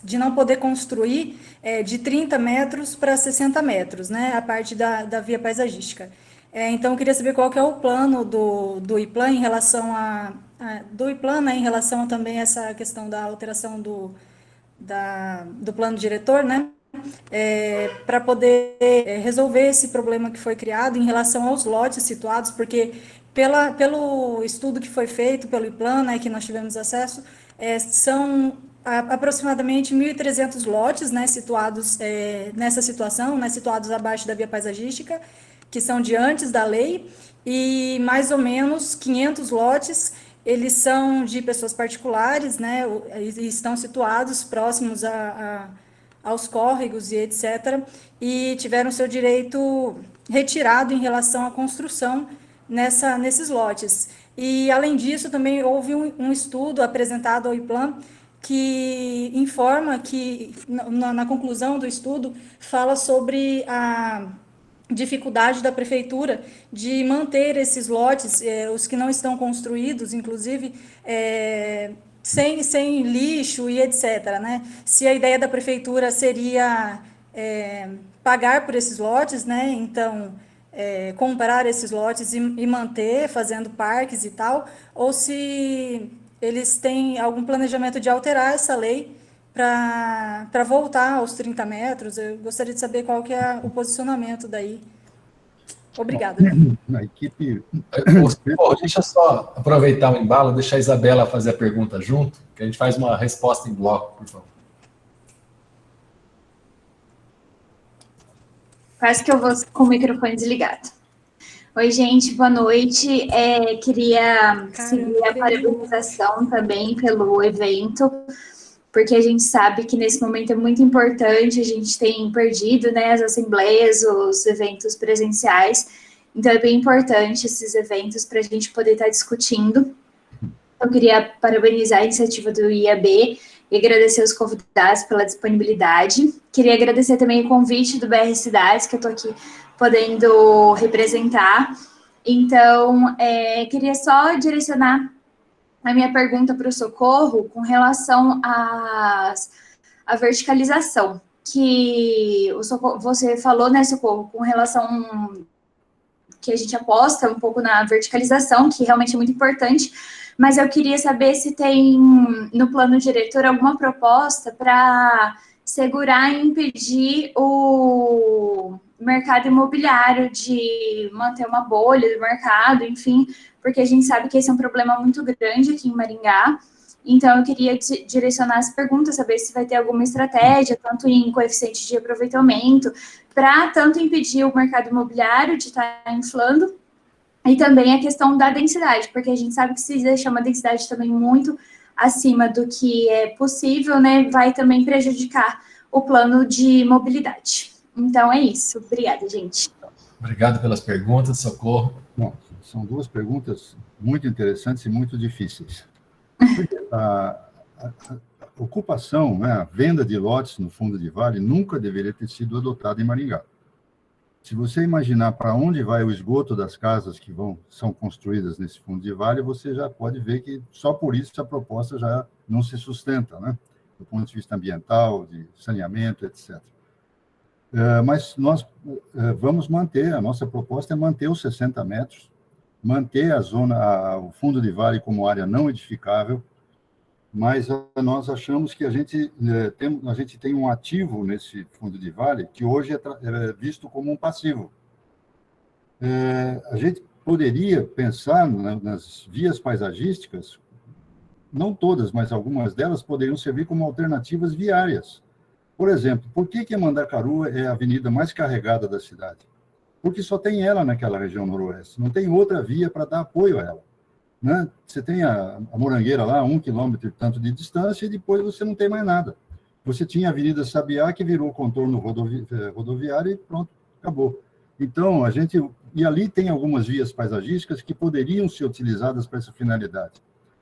de não poder construir de 30 metros para 60 metros, né, a parte da via paisagística. Então, eu queria saber qual que é o plano do IPLAN em relação do IPLAN, né, em relação também a essa questão da alteração do plano diretor, né, para poder resolver esse problema que foi criado em relação aos lotes situados, porque pelo estudo que foi feito pelo IPLAN, né, que nós tivemos acesso, são aproximadamente 1.300 lotes, né, situados nessa situação, né, situados abaixo da via paisagística, que são de antes da lei, e mais ou menos 500 lotes, eles são de pessoas particulares, né, e estão situados próximos aos córregos e etc., e tiveram seu direito retirado em relação à construção nesses lotes. E, além disso, também houve um estudo apresentado ao IPLAN que informa que, na conclusão do estudo, fala sobre a dificuldade da prefeitura de manter esses lotes, os que não estão construídos, inclusive, sem lixo e etc., né? Se a ideia da prefeitura seria pagar por esses lotes, né? Então, comprar esses lotes e manter, fazendo parques e tal, ou se eles têm algum planejamento de alterar essa lei para voltar aos 30 metros. Eu gostaria de saber qual que é o posicionamento daí. Obrigada. A equipe... Deixa eu só aproveitar o embalo, deixar a Isabela fazer a pergunta junto, que a gente faz uma resposta em bloco, por favor. Quase que eu vou com o microfone desligado. Oi, gente, boa noite. Queria seguir a parabenização também pelo evento, porque a gente sabe que nesse momento é muito importante, a gente tem perdido, né, as assembleias, os eventos presenciais, então é bem importante esses eventos para a gente poder estar discutindo. Eu queria parabenizar a iniciativa do IAB e agradecer os convidados pela disponibilidade. Queria agradecer também o convite do BR Cidades, que eu estou aqui podendo representar. Então, queria só direcionar a minha pergunta para o Socorro com relação à verticalização, que você falou, né, Socorro, com relação que a gente aposta um pouco na verticalização, que realmente é muito importante, mas eu queria saber se tem no plano diretor alguma proposta para segurar e impedir o mercado imobiliário de manter uma bolha do mercado, enfim, porque a gente sabe que esse é um problema muito grande aqui em Maringá. Então, eu queria direcionar as perguntas, saber se vai ter alguma estratégia, tanto em coeficiente de aproveitamento, para tanto impedir o mercado imobiliário de estar inflando, e também a questão da densidade, porque a gente sabe que se deixar uma densidade também muito acima do que é possível, né, vai também prejudicar o plano de mobilidade. Então, é isso. Obrigada, gente. Obrigado pelas perguntas, Socorro. Bom, são duas perguntas muito interessantes e muito difíceis. A ocupação, né, a venda de lotes no fundo de vale nunca deveria ter sido adotada em Maringá. Se você imaginar para onde vai o esgoto das casas que são construídas nesse fundo de vale, você já pode ver que só por isso a proposta já não se sustenta, né, do ponto de vista ambiental, de saneamento, etc. Mas nós vamos manter, a nossa proposta é manter os 60 metros, manter o fundo de vale como área não edificável, mas nós achamos que a gente tem um ativo nesse fundo de vale que hoje é visto como um passivo. A gente poderia pensar nas vias paisagísticas, não todas, mas algumas delas poderiam servir como alternativas viárias. Por exemplo, por que Mandacaru é a avenida mais carregada da cidade? Porque só tem ela naquela região noroeste, não tem outra via para dar apoio a ela. Né? Você tem a Morangueira lá, 1 quilômetro e tanto de distância, e depois você não tem mais nada. Você tinha a Avenida Sabiá, que virou contorno rodoviário, e pronto, acabou. Então, e ali tem algumas vias paisagísticas que poderiam ser utilizadas para essa finalidade.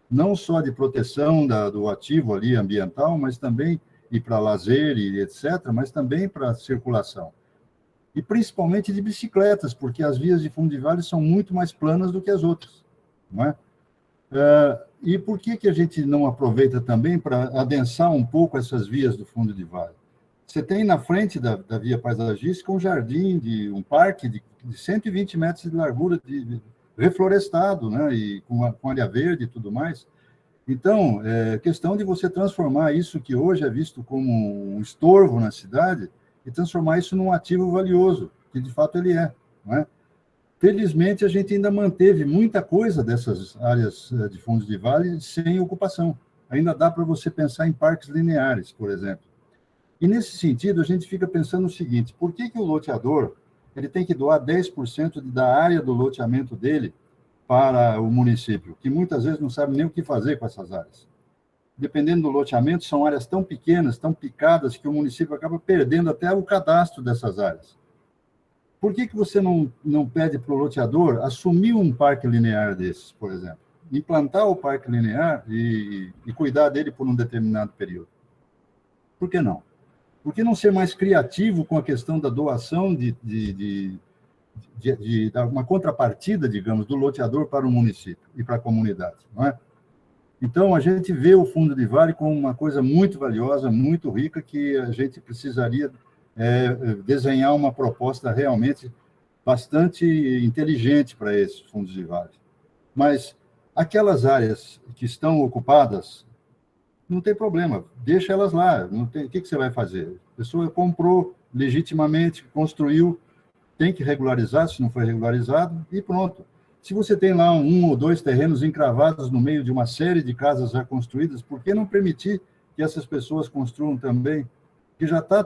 Não só de proteção do ativo ali ambiental, mas também e para lazer e etc., mas também para circulação. E principalmente de bicicletas, porque as vias de fundo de vale são muito mais planas do que as outras. Não é? E por que a gente não aproveita também para adensar um pouco essas vias do fundo de vale? Você tem na frente da via paisagística um jardim, um parque de 120 metros de largura, reflorestado, né? E com área verde e tudo mais. Então, é questão de você transformar isso que hoje é visto como um estorvo na cidade e transformar isso num ativo valioso, que de fato ele é. Não é? Felizmente, a gente ainda manteve muita coisa dessas áreas de fundos de vale sem ocupação. Ainda dá para você pensar em parques lineares, por exemplo. E, nesse sentido, a gente fica pensando o seguinte, por que o loteador ele tem que doar 10% da área do loteamento dele para o município, que muitas vezes não sabe nem o que fazer com essas áreas? Dependendo do loteamento, são áreas tão pequenas, tão picadas, que o município acaba perdendo até o cadastro dessas áreas. Por que você não pede para o loteador assumir um parque linear desses, por exemplo? Implantar o parque linear e cuidar dele por um determinado período? Por que não? Por que não ser mais criativo com a questão da doação de uma contrapartida, digamos, do loteador para o município e para a comunidade, não é? Então, a gente vê o fundo de vale como uma coisa muito valiosa, muito rica, que a gente precisaria desenhar uma proposta realmente bastante inteligente para esses fundos de vale. Mas aquelas áreas que estão ocupadas, não tem problema, deixa elas lá. O que você vai fazer? A pessoa comprou legitimamente, construiu, tem que regularizar, se não foi regularizado, e pronto. Se você tem lá 1 ou 2 terrenos encravados no meio de uma série de casas já construídas, por que não permitir que essas pessoas construam também? Que já está,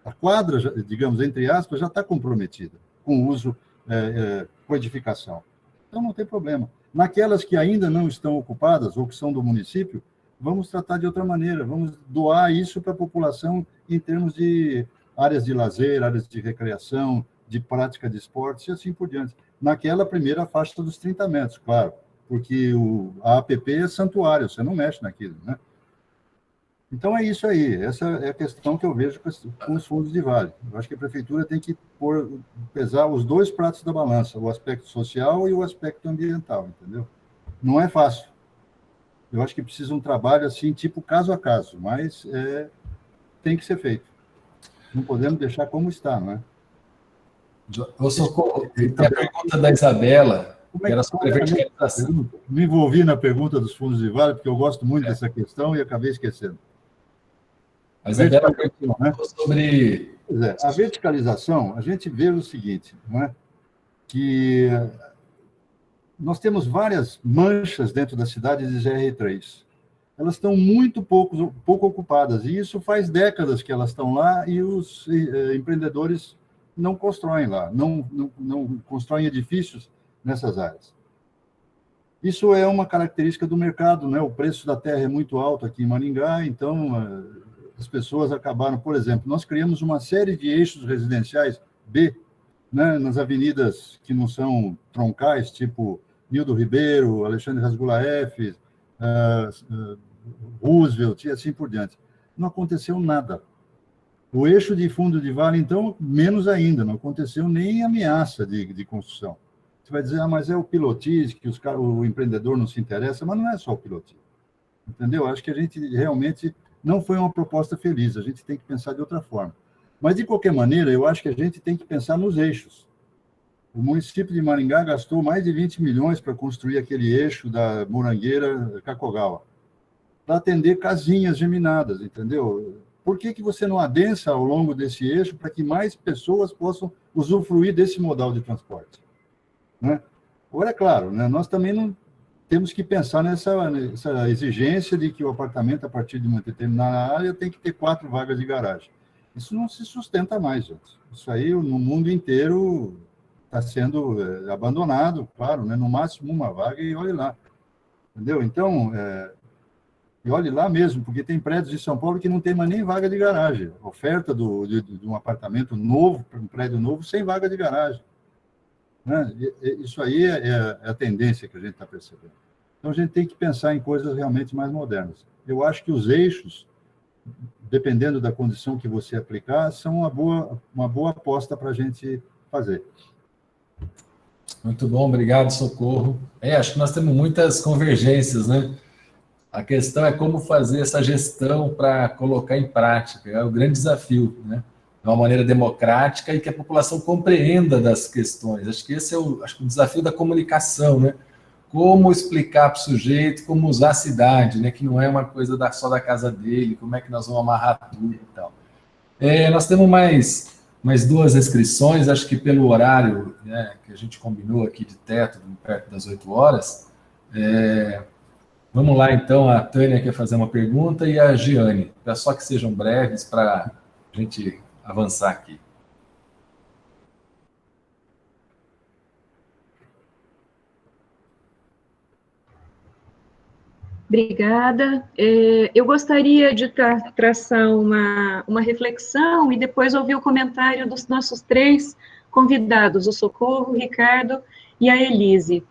a quadra, digamos, entre aspas, já está comprometida com o uso, com edificação. Então, não tem problema. Naquelas que ainda não estão ocupadas ou que são do município, vamos tratar de outra maneira, vamos doar isso para a população em termos de áreas de lazer, áreas de recreação, de prática de esportes e assim por diante. Naquela primeira faixa dos 30 metros, claro, porque a APP é santuário, você não mexe naquilo, né? Então, é isso aí. Essa é a questão que eu vejo com os fundos de vale. Eu acho que a prefeitura tem que pesar os dois pratos da balança, o aspecto social e o aspecto ambiental, entendeu? Não é fácil. Eu acho que precisa um trabalho assim, tipo caso a caso, mas tem que ser feito. Não podemos deixar como está, não é? Ô, Socorro, tem a pergunta da Isabela, que era sobre a verticalização. Me envolvi na pergunta dos fundos de vale, porque eu gosto muito dessa questão e acabei esquecendo. A Isabela perguntou, né, sobre... A verticalização, a gente vê o seguinte, não é? Que nós temos várias manchas dentro da cidade de GR3. Elas estão muito pouco ocupadas, e isso faz décadas que elas estão lá e os empreendedores não constroem lá, não constroem edifícios nessas áreas. Isso é uma característica do mercado, né? O preço da terra é muito alto aqui em Maringá, então as pessoas acabaram, por exemplo, nós criamos uma série de eixos residenciais B, né, nas avenidas que não são troncais, tipo Nildo Ribeiro, Alexandre Rasgulaef, Roosevelt e assim por diante. Não aconteceu nada. O eixo de fundo de vale, então, menos ainda, não aconteceu nem ameaça de construção. Você vai dizer, mas é o pilotis, que o empreendedor não se interessa, mas não é só o pilotis. Entendeu? Acho que a gente realmente não foi uma proposta feliz, a gente tem que pensar de outra forma. Mas, de qualquer maneira, eu acho que a gente tem que pensar nos eixos. O município de Maringá gastou mais de 20 milhões para construir aquele eixo da Morangueira-Kakogawa, para atender casinhas geminadas, entendeu? Por que você não adensa ao longo desse eixo para que mais pessoas possam usufruir desse modal de transporte? Né? Agora, é claro, né, nós também não temos que pensar nessa exigência de que o apartamento, a partir de uma determinada área, tem que ter 4 vagas de garagem. Isso não se sustenta mais, gente. Isso aí, no mundo inteiro, está sendo abandonado, claro, né? No máximo uma vaga e olhe lá. Entendeu? Então, e olhe lá mesmo, porque tem prédios de São Paulo que não tem mais nem vaga de garagem. Oferta de um apartamento novo, um prédio novo, sem vaga de garagem. Né? Isso aí é a tendência que a gente está percebendo. Então, a gente tem que pensar em coisas realmente mais modernas. Eu acho que os eixos, dependendo da condição que você aplicar, são uma boa aposta para a gente fazer. Muito bom, obrigado, Socorro. Acho que nós temos muitas convergências, né? A questão é como fazer essa gestão para colocar em prática, é o grande desafio, né? De uma maneira democrática e que a população compreenda das questões. Acho que esse é o desafio da comunicação, né? Como explicar para o sujeito como usar a cidade, né? Que não é uma coisa só da casa dele, como é que nós vamos amarrar tudo e tal. Nós temos mais 2 inscrições, acho que pelo horário, né, que a gente combinou aqui de teto, perto das 8 horas. Vamos lá, então, a Tânia quer fazer uma pergunta e a Giane. Peço só que sejam breves para a gente avançar aqui. Obrigada. Eu gostaria de traçar uma reflexão e depois ouvir o comentário dos nossos 3 convidados, o Socorro, o Ricardo e a Elise.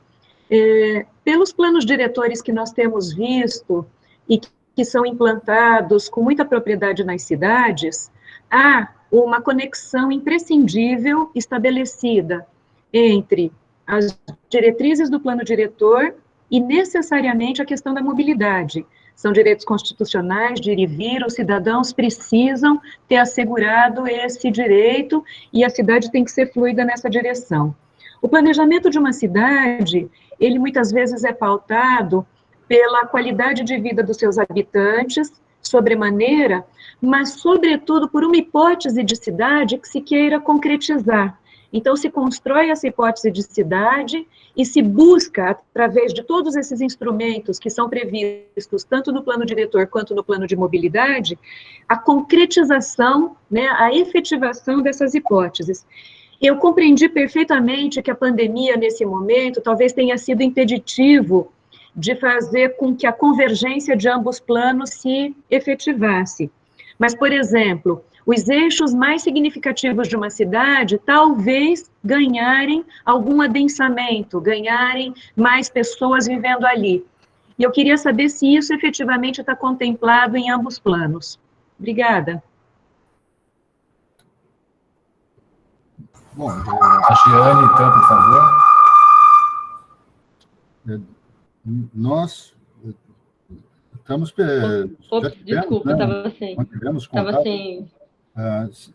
Pelos planos diretores que nós temos visto e que são implantados com muita propriedade nas cidades, há uma conexão imprescindível estabelecida entre as diretrizes do plano diretor e necessariamente a questão da mobilidade. São direitos constitucionais de ir e vir, os cidadãos precisam ter assegurado esse direito e a cidade tem que ser fluida nessa direção. O planejamento de uma cidade, ele muitas vezes é pautado pela qualidade de vida dos seus habitantes, sobremaneira, mas sobretudo por uma hipótese de cidade que se queira concretizar. Então, se constrói essa hipótese de cidade e se busca, através de todos esses instrumentos que são previstos, tanto no plano diretor quanto no plano de mobilidade, a concretização, né, a efetivação dessas hipóteses. Eu compreendi perfeitamente que a pandemia, nesse momento, talvez tenha sido impeditivo de fazer com que a convergência de ambos planos se efetivasse. Mas, por exemplo, os eixos mais significativos de uma cidade talvez ganharem algum adensamento, ganharem mais pessoas vivendo ali. E eu queria saber se isso efetivamente está contemplado em ambos planos. Obrigada. Bom, A Giane, então, por favor. Nós estamos... Desculpa, estava sem. Tivemos contato.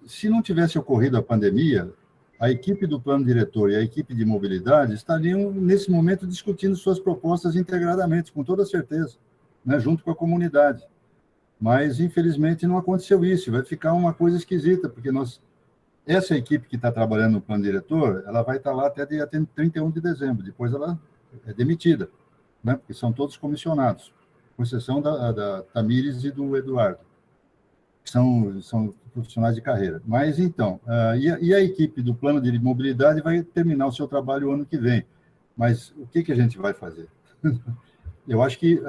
Se não tivesse ocorrido a pandemia, a equipe do plano diretor e a equipe de mobilidade estariam, nesse momento, discutindo suas propostas integradamente, com toda certeza, né, junto com a comunidade. Mas, infelizmente, não aconteceu isso. Vai ficar uma coisa esquisita, porque essa equipe que está trabalhando no plano diretor, ela vai estar lá até dia 31 de dezembro. Depois ela é demitida, né, porque são todos comissionados, com exceção da Tamires e do Eduardo, que são profissionais de carreira. Mas, então, e a equipe do plano de mobilidade vai terminar o seu trabalho o ano que vem. Mas o que a gente vai fazer? Eu acho que,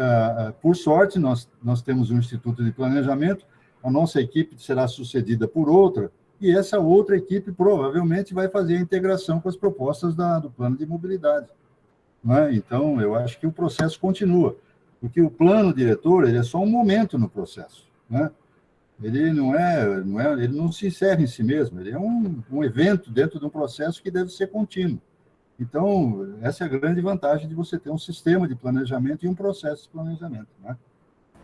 por sorte, nós temos um Instituto de Planejamento, a nossa equipe será sucedida por outra, e essa outra equipe provavelmente vai fazer a integração com as propostas do plano de mobilidade. Né? Então, eu acho que o processo continua, porque o plano diretor ele é só um momento no processo, né? Ele ele não se encerra em si mesmo, ele é um evento dentro de um processo que deve ser contínuo. Então, essa é a grande vantagem de você ter um sistema de planejamento e um processo de planejamento, né?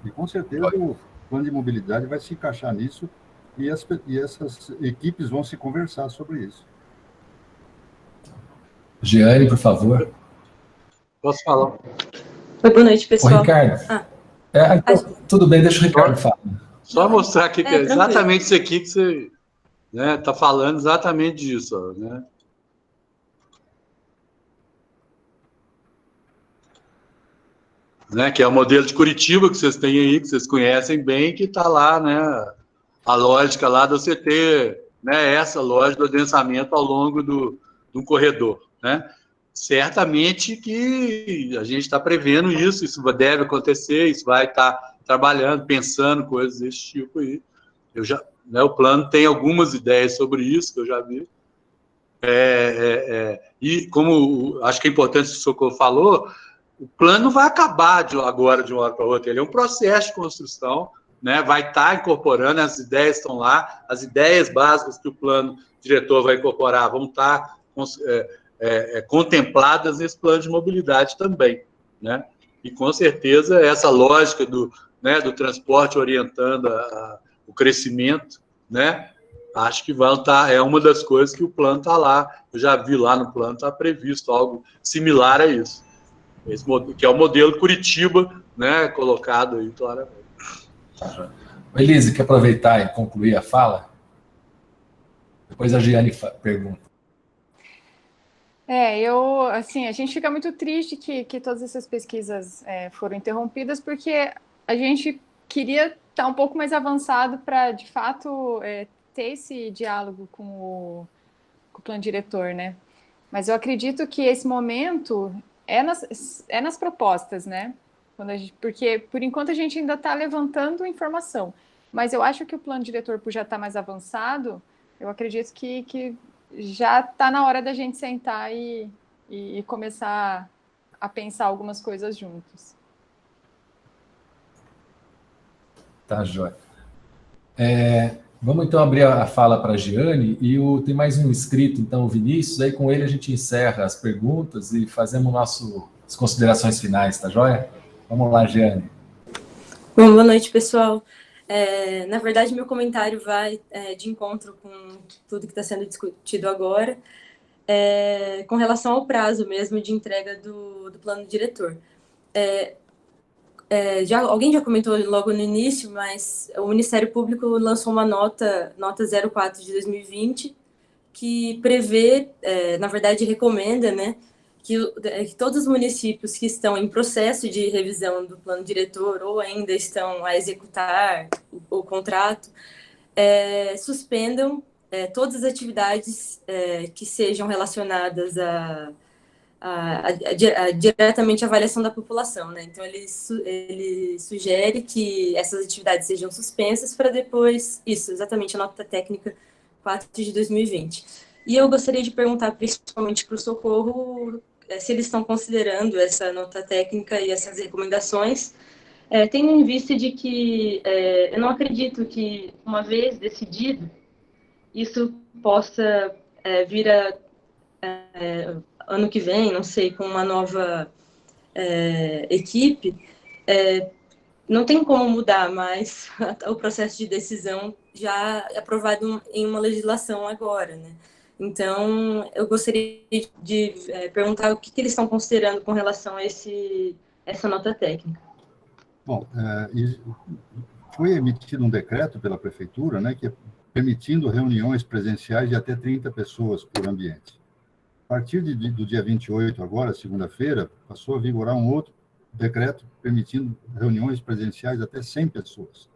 E, com certeza, o plano de mobilidade vai se encaixar nisso e essas equipes vão se conversar sobre isso. Giane, por favor. Posso falar? Oi, boa noite, pessoal. Ô, Ricardo. Então, tudo bem, deixa o Ricardo falar. Só mostrar aqui que é exatamente isso aqui que você está falando, exatamente disso, né? Que é o modelo de Curitiba que vocês têm aí, que vocês conhecem bem, que está lá, né? A lógica lá de você ter, né, essa lógica do adensamento ao longo do corredor, né? Certamente que a gente está prevendo isso deve acontecer, isso vai estar trabalhando, pensando coisas desse tipo aí. O plano tem algumas ideias sobre isso que eu já vi. E como acho que é importante o que o Socorro falou, o plano não vai acabar agora de uma hora para outra, ele é um processo de construção, né? Vai estar incorporando, as ideias estão lá, as ideias básicas que o plano diretor vai incorporar vão estar contempladas nesse plano de mobilidade também, né? E com certeza essa lógica do transporte orientando o crescimento, né? Acho que é uma das coisas que o plano está lá. Eu já vi lá no plano, está previsto algo similar a isso. Que é o modelo Curitiba, né? Colocado aí claramente. Elise, quer aproveitar e concluir a fala? Depois a Giane pergunta. A gente fica muito triste que todas essas pesquisas foram interrompidas, porque a gente queria estar um pouco mais avançado para, de fato, ter esse diálogo com o plano diretor, né? Mas eu acredito que esse momento é nas propostas, né? Porque, por enquanto, a gente ainda está levantando informação. Mas eu acho que o plano diretor, por já estar mais avançado, eu acredito que já está na hora da gente sentar e começar a pensar algumas coisas juntos. Tá, joia. Vamos, então, abrir a fala para a Giane, e tem mais um inscrito, então, o Vinícius, aí com ele a gente encerra as perguntas e fazemos as considerações finais, tá joia? Vamos lá, Giane. Bom, boa noite, pessoal. Na verdade, meu comentário vai de encontro com tudo que está sendo discutido agora, com relação ao prazo mesmo de entrega do plano diretor. Alguém já comentou logo no início, mas o Ministério Público lançou uma nota 04 de 2020, que prevê, na verdade, recomenda, né, que todos os municípios que estão em processo de revisão do plano diretor ou ainda estão a executar o contrato, suspendam todas as atividades que sejam relacionadas diretamente à avaliação da população, né? Então, ele sugere que essas atividades sejam suspensas para depois, exatamente a nota técnica 4 de 2020. E eu gostaria de perguntar principalmente para o Socorro se eles estão considerando essa nota técnica e essas recomendações, tendo em vista de que eu não acredito que, uma vez decidido, isso possa vir ano que vem, não sei, com uma nova equipe, não tem como mudar mais o processo de decisão já aprovado em uma legislação agora, né? Então, eu gostaria de perguntar o que eles estão considerando com relação a essa nota técnica. Bom, foi emitido um decreto pela prefeitura, né, que permitindo reuniões presenciais de até 30 pessoas por ambiente. A partir do dia 28, agora, segunda-feira, passou a vigorar um outro decreto permitindo reuniões presenciais até 100 pessoas.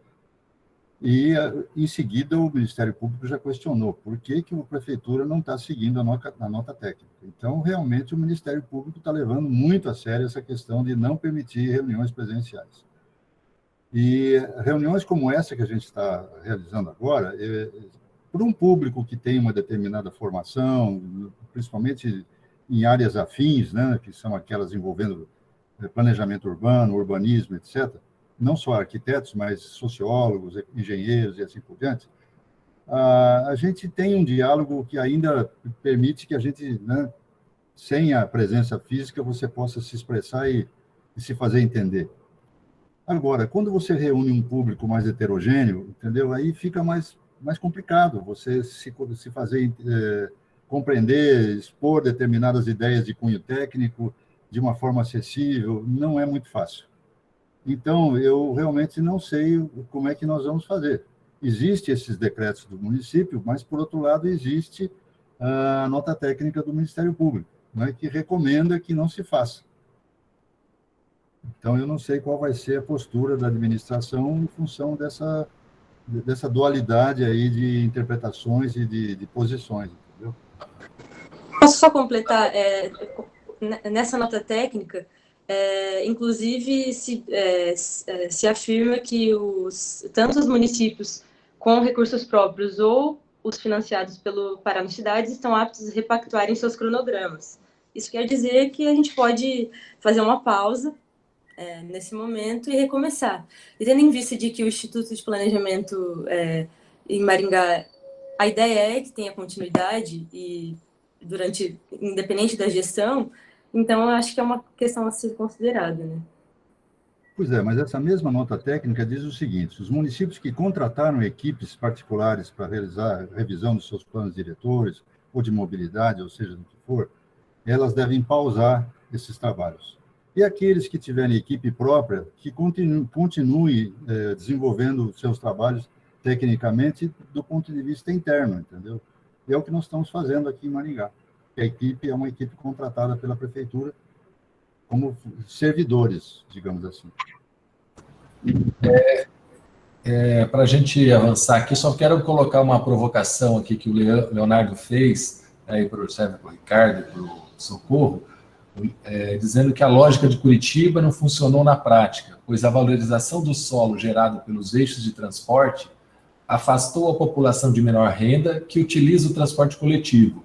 E, em seguida, o Ministério Público já questionou por que a prefeitura não está seguindo a nota técnica. Então, realmente, o Ministério Público está levando muito a sério essa questão de não permitir reuniões presenciais. E reuniões como essa que a gente está realizando agora, para um público que tem uma determinada formação, principalmente em áreas afins, né, que são aquelas envolvendo planejamento urbano, urbanismo, etc., não só arquitetos, mas sociólogos, engenheiros e assim por diante, a gente tem um diálogo que ainda permite que a gente, né, sem a presença física, você possa se expressar e se fazer entender. Agora, quando você reúne um público mais heterogêneo, entendeu? Aí fica mais complicado você se fazer compreender, expor determinadas ideias de cunho técnico de uma forma acessível, não é muito fácil. Então, eu realmente não sei como é que nós vamos fazer. Existem esses decretos do município, mas, por outro lado, existe a nota técnica do Ministério Público, né, que recomenda que não se faça. Então, eu não sei qual vai ser a postura da administração em função dessa dualidade aí de interpretações e de posições, entendeu? Posso só completar? Nessa nota técnica, inclusive, se afirma que tanto os municípios com recursos próprios ou os financiados pelo Paraunicidades estão aptos a repactuarem seus cronogramas. Isso quer dizer que a gente pode fazer uma pausa nesse momento e recomeçar. E tendo em vista de que o Instituto de Planejamento em Maringá, a ideia é que tenha continuidade e independente da gestão, então eu acho que é uma questão a ser considerada, né? Pois é, mas essa mesma nota técnica diz o seguinte: os municípios que contrataram equipes particulares para realizar a revisão dos seus planos diretores ou de mobilidade, ou seja, do que for, elas devem pausar esses trabalhos. E aqueles que tiverem equipe própria, que continue desenvolvendo seus trabalhos tecnicamente do ponto de vista interno, entendeu? E é o que nós estamos fazendo aqui em Maringá. A equipe é uma equipe contratada pela prefeitura como servidores, digamos assim. Para a gente avançar aqui, só quero colocar uma provocação aqui que o Leonardo fez, aí serve para o Ricardo, para o Socorro, dizendo que a lógica de Curitiba não funcionou na prática, pois a valorização do solo gerado pelos eixos de transporte afastou a população de menor renda que utiliza o transporte coletivo.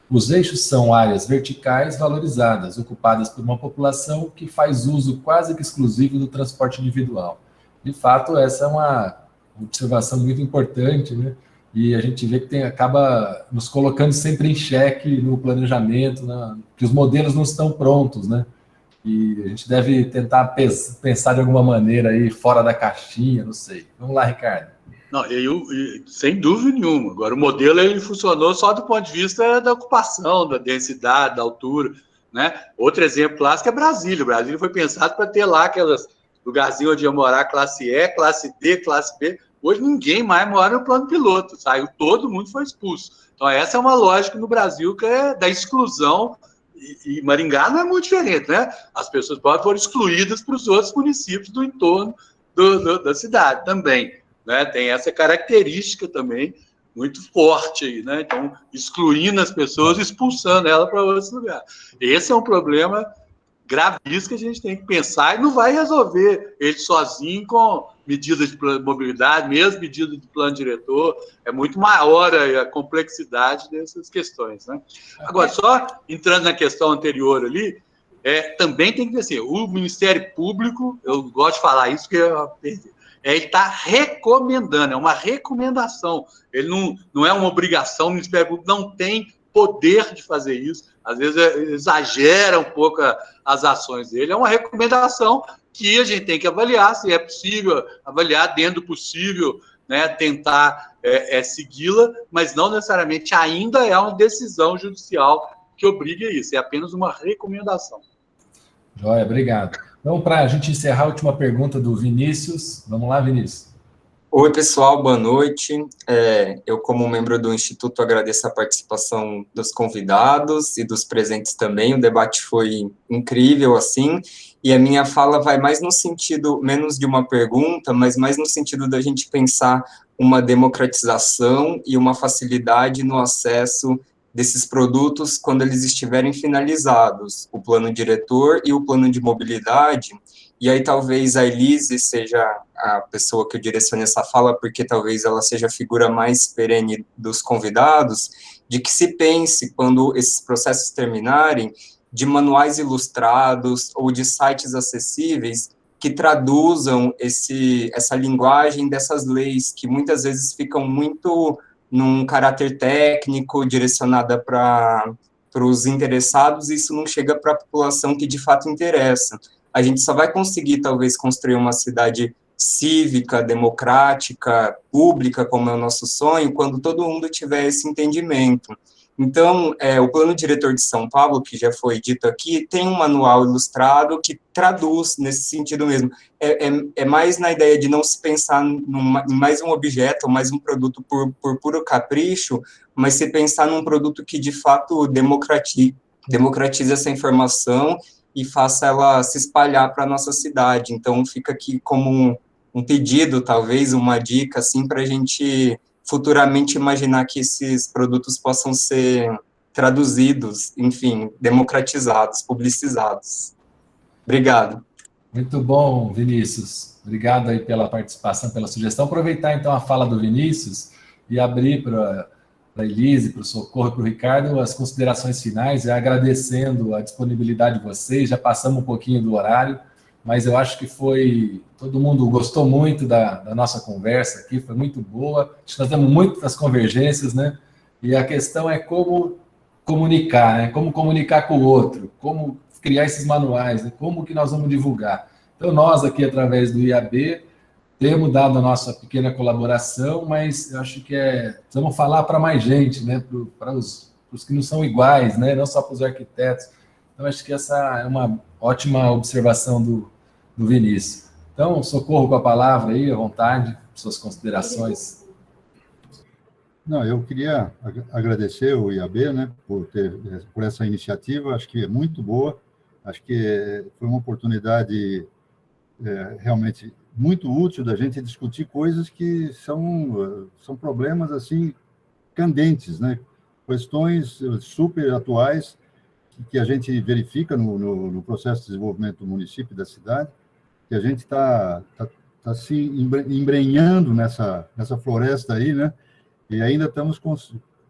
Os eixos são áreas verticais valorizadas, ocupadas por uma população que faz uso quase que exclusivo do transporte individual. De fato, essa é uma observação muito importante, né? E a gente vê que acaba nos colocando sempre em xeque no planejamento, que os modelos não estão prontos, né? E a gente deve tentar pensar de alguma maneira aí fora da caixinha, não sei. Vamos lá, Ricardo. Não, sem dúvida nenhuma. Agora, o modelo ele funcionou só do ponto de vista da ocupação, da densidade, da altura, né? Outro exemplo clássico é Brasília. Brasília foi pensado para ter lá aquelas lugarzinhos onde ia morar classe E, classe D, classe B. Hoje ninguém mais mora no plano piloto, saiu, todo mundo foi expulso. Então essa é uma lógica no Brasil que é da exclusão, e Maringá não é muito diferente, né? As pessoas foram excluídas para os outros municípios do entorno da cidade também, né? Tem essa característica também muito forte aí, né? Então, excluindo as pessoas, expulsando elas para outros lugares. Esse é um problema gravíssimo que a gente tem que pensar e não vai resolver ele sozinho com medida de mobilidade, mesmo medida de plano diretor, é muito maior a complexidade dessas questões, né? Agora, só entrando na questão anterior ali, também tem que ver assim, o Ministério Público, eu gosto de falar isso, porque ele está recomendando, é uma recomendação, ele não é uma obrigação, o Ministério Público não tem poder de fazer isso, às vezes exagera um pouco as ações dele, é uma recomendação que a gente tem que avaliar, se é possível avaliar dentro do possível, né, tentar segui-la, mas não necessariamente ainda é uma decisão judicial que obriga isso, é apenas uma recomendação. Joia, obrigado. Então, para a gente encerrar, a última pergunta do Vinícius. Vamos lá, Vinícius. Oi, pessoal, boa noite. Eu, como membro do Instituto, agradeço a participação dos convidados e dos presentes também. O debate foi incrível, assim, e a minha fala vai mais no sentido, menos de uma pergunta, mas mais no sentido da gente pensar uma democratização e uma facilidade no acesso desses produtos quando eles estiverem finalizados, o plano diretor e o plano de mobilidade. E aí talvez a Elise seja a pessoa que eu direcione essa fala, porque talvez ela seja a figura mais perene dos convidados, de que se pense, quando esses processos terminarem, de manuais ilustrados ou de sites acessíveis que traduzam essa linguagem dessas leis, que muitas vezes ficam muito num caráter técnico, direcionada para os interessados, e isso não chega para a população que de fato interessa. A gente só vai conseguir, talvez, construir uma cidade cívica, democrática, pública, como é o nosso sonho, quando todo mundo tiver esse entendimento. Então, o Plano Diretor de São Paulo, que já foi dito aqui, tem um manual ilustrado que traduz nesse sentido mesmo. É mais na ideia de não se pensar em mais um objeto, ou mais um produto por puro capricho, mas se pensar num produto que, de fato, democratize essa informação e faça ela se espalhar para a nossa cidade. Então, fica aqui como um pedido, talvez, uma dica, assim, para a gente futuramente imaginar que esses produtos possam ser traduzidos, enfim, democratizados, publicizados. Obrigado. Muito bom, Vinícius. Obrigado aí pela participação, pela sugestão. Aproveitar, então, a fala do Vinícius e abrir para a Elise, para o Socorro e para o Ricardo as considerações finais, agradecendo a disponibilidade de vocês. Já passamos um pouquinho do horário, mas eu acho que todo mundo gostou muito da nossa conversa aqui, foi muito boa, acho que nós temos muitas convergências, né? E a questão é como comunicar, né? Como comunicar com o outro, como criar esses manuais, né? Como que nós vamos divulgar. Então, nós aqui, através do IAB, temos dado a nossa pequena colaboração, mas eu acho que precisamos falar para mais gente, né? Para os que não são iguais, né? Não só para os arquitetos. Então, acho que essa é uma ótima observação do Vinícius. Então, Socorro com a palavra aí, à vontade, suas considerações. Não, eu queria agradecer o IAB, né, por essa iniciativa, acho que é muito boa, acho que foi uma oportunidade realmente muito útil da gente discutir coisas que são problemas, assim, candentes, né, questões super atuais que a gente verifica no processo de desenvolvimento do município e da cidade, que a gente está se embrenhando nessa floresta aí, né? E ainda estamos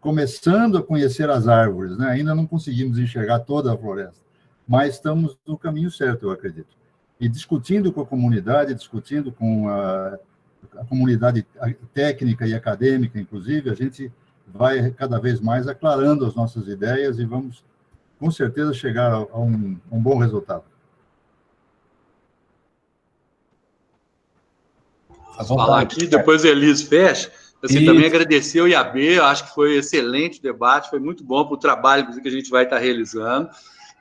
começando a conhecer as árvores, né? Ainda não conseguimos enxergar toda a floresta, mas estamos no caminho certo, eu acredito. E discutindo com a comunidade, discutindo com a comunidade técnica e acadêmica, inclusive, a gente vai cada vez mais aclarando as nossas ideias e vamos, com certeza, chegar a um bom resultado. Vou falar aqui, depois a Elise fecha. Assim, também agradecer ao IAB, acho que foi excelente o debate, foi muito bom para o trabalho que a gente vai estar realizando.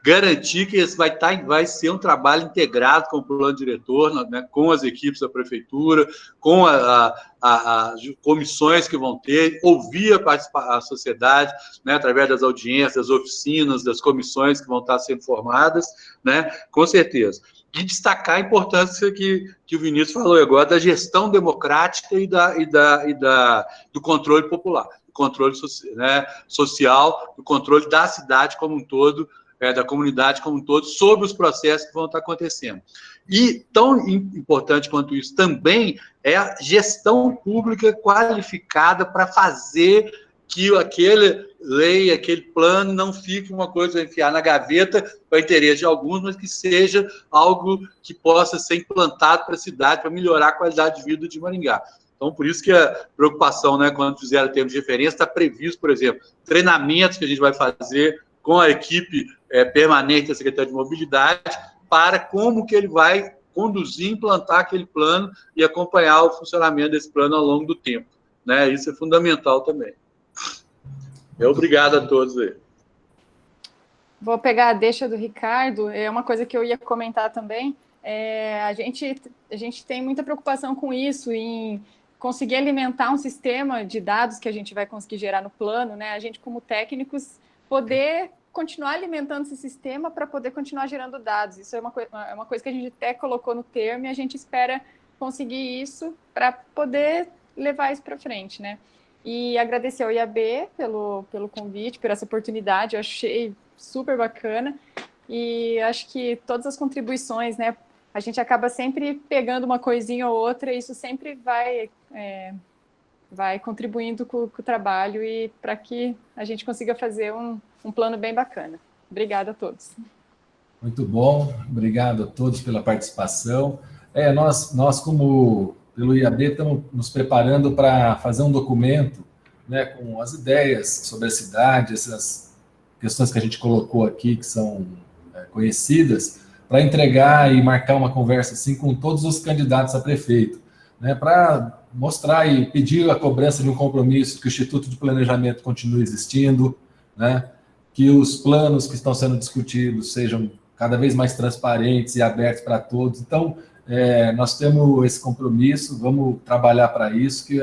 Garantir que esse vai ser um trabalho integrado com o plano diretor, né, com as equipes da prefeitura, com as comissões que vão ter, ouvir a sociedade, né, através das audiências, das oficinas, das comissões que vão estar sendo formadas, né, com certeza. E destacar a importância que o Vinícius falou agora da gestão democrática e do controle popular, do controle social, do controle da cidade como um todo, da comunidade como um todo, sobre os processos que vão estar acontecendo. E tão importante quanto isso também é a gestão pública qualificada para fazer que aquele lei, aquele plano não fique uma coisa a enfiar na gaveta para interesse de alguns, mas que seja algo que possa ser implantado para a cidade, para melhorar a qualidade de vida de Maringá. Então, por isso que a preocupação, né, quando fizeram termos de referência, está previsto, por exemplo, treinamentos que a gente vai fazer com a equipe permanente da Secretaria de Mobilidade para como que ele vai conduzir, implantar aquele plano e acompanhar o funcionamento desse plano ao longo do tempo, né? Isso é fundamental também. Obrigado a todos aí. Vou pegar a deixa do Ricardo, é uma coisa que eu ia comentar também. A gente tem muita preocupação com isso, em conseguir alimentar um sistema de dados que a gente vai conseguir gerar no plano, né? A gente, como técnicos, poder continuar alimentando esse sistema para poder continuar gerando dados. Isso é uma coisa que a gente até colocou no termo e a gente espera conseguir isso para poder levar isso para frente, né? E agradecer ao IAB pelo convite, por essa oportunidade, eu achei super bacana. E acho que todas as contribuições, né? A gente acaba sempre pegando uma coisinha ou outra, e isso sempre vai contribuindo com o trabalho e para que a gente consiga fazer um plano bem bacana. Obrigada a todos. Muito bom, obrigado a todos pela participação. Nós como pelo IAB estamos nos preparando para fazer um documento, né, com as ideias sobre a cidade, essas questões que a gente colocou aqui, que são conhecidas, para entregar e marcar uma conversa assim com todos os candidatos a prefeito, né, para mostrar e pedir a cobrança de um compromisso que o Instituto de Planejamento continue existindo, né, que os planos que estão sendo discutidos sejam cada vez mais transparentes e abertos para todos. Então, nós temos esse compromisso, vamos trabalhar para isso, que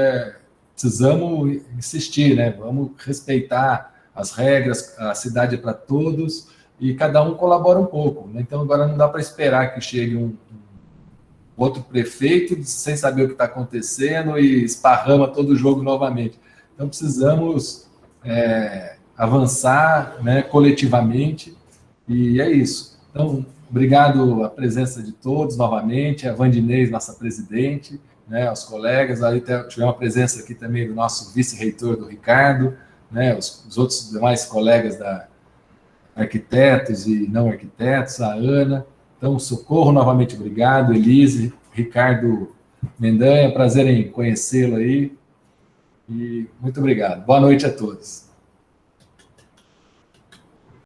precisamos insistir, né? Vamos respeitar as regras, a cidade é para todos, e cada um colabora um pouco, né? Então, agora não dá para esperar que chegue um outro prefeito sem saber o que está acontecendo e esparrama todo o jogo novamente. Então, precisamos avançar, né, coletivamente, e é isso. Então, obrigado a presença de todos novamente, a Vandinês, nossa presidente, né, aos colegas, aí tivemos a presença aqui também do nosso vice-reitor, do Ricardo, né, os outros demais colegas da arquitetos e não arquitetos, a Ana. Então, Socorro, novamente obrigado, Elise, Ricardo Mendanha, prazer em conhecê-lo aí, e muito obrigado. Boa noite a todos.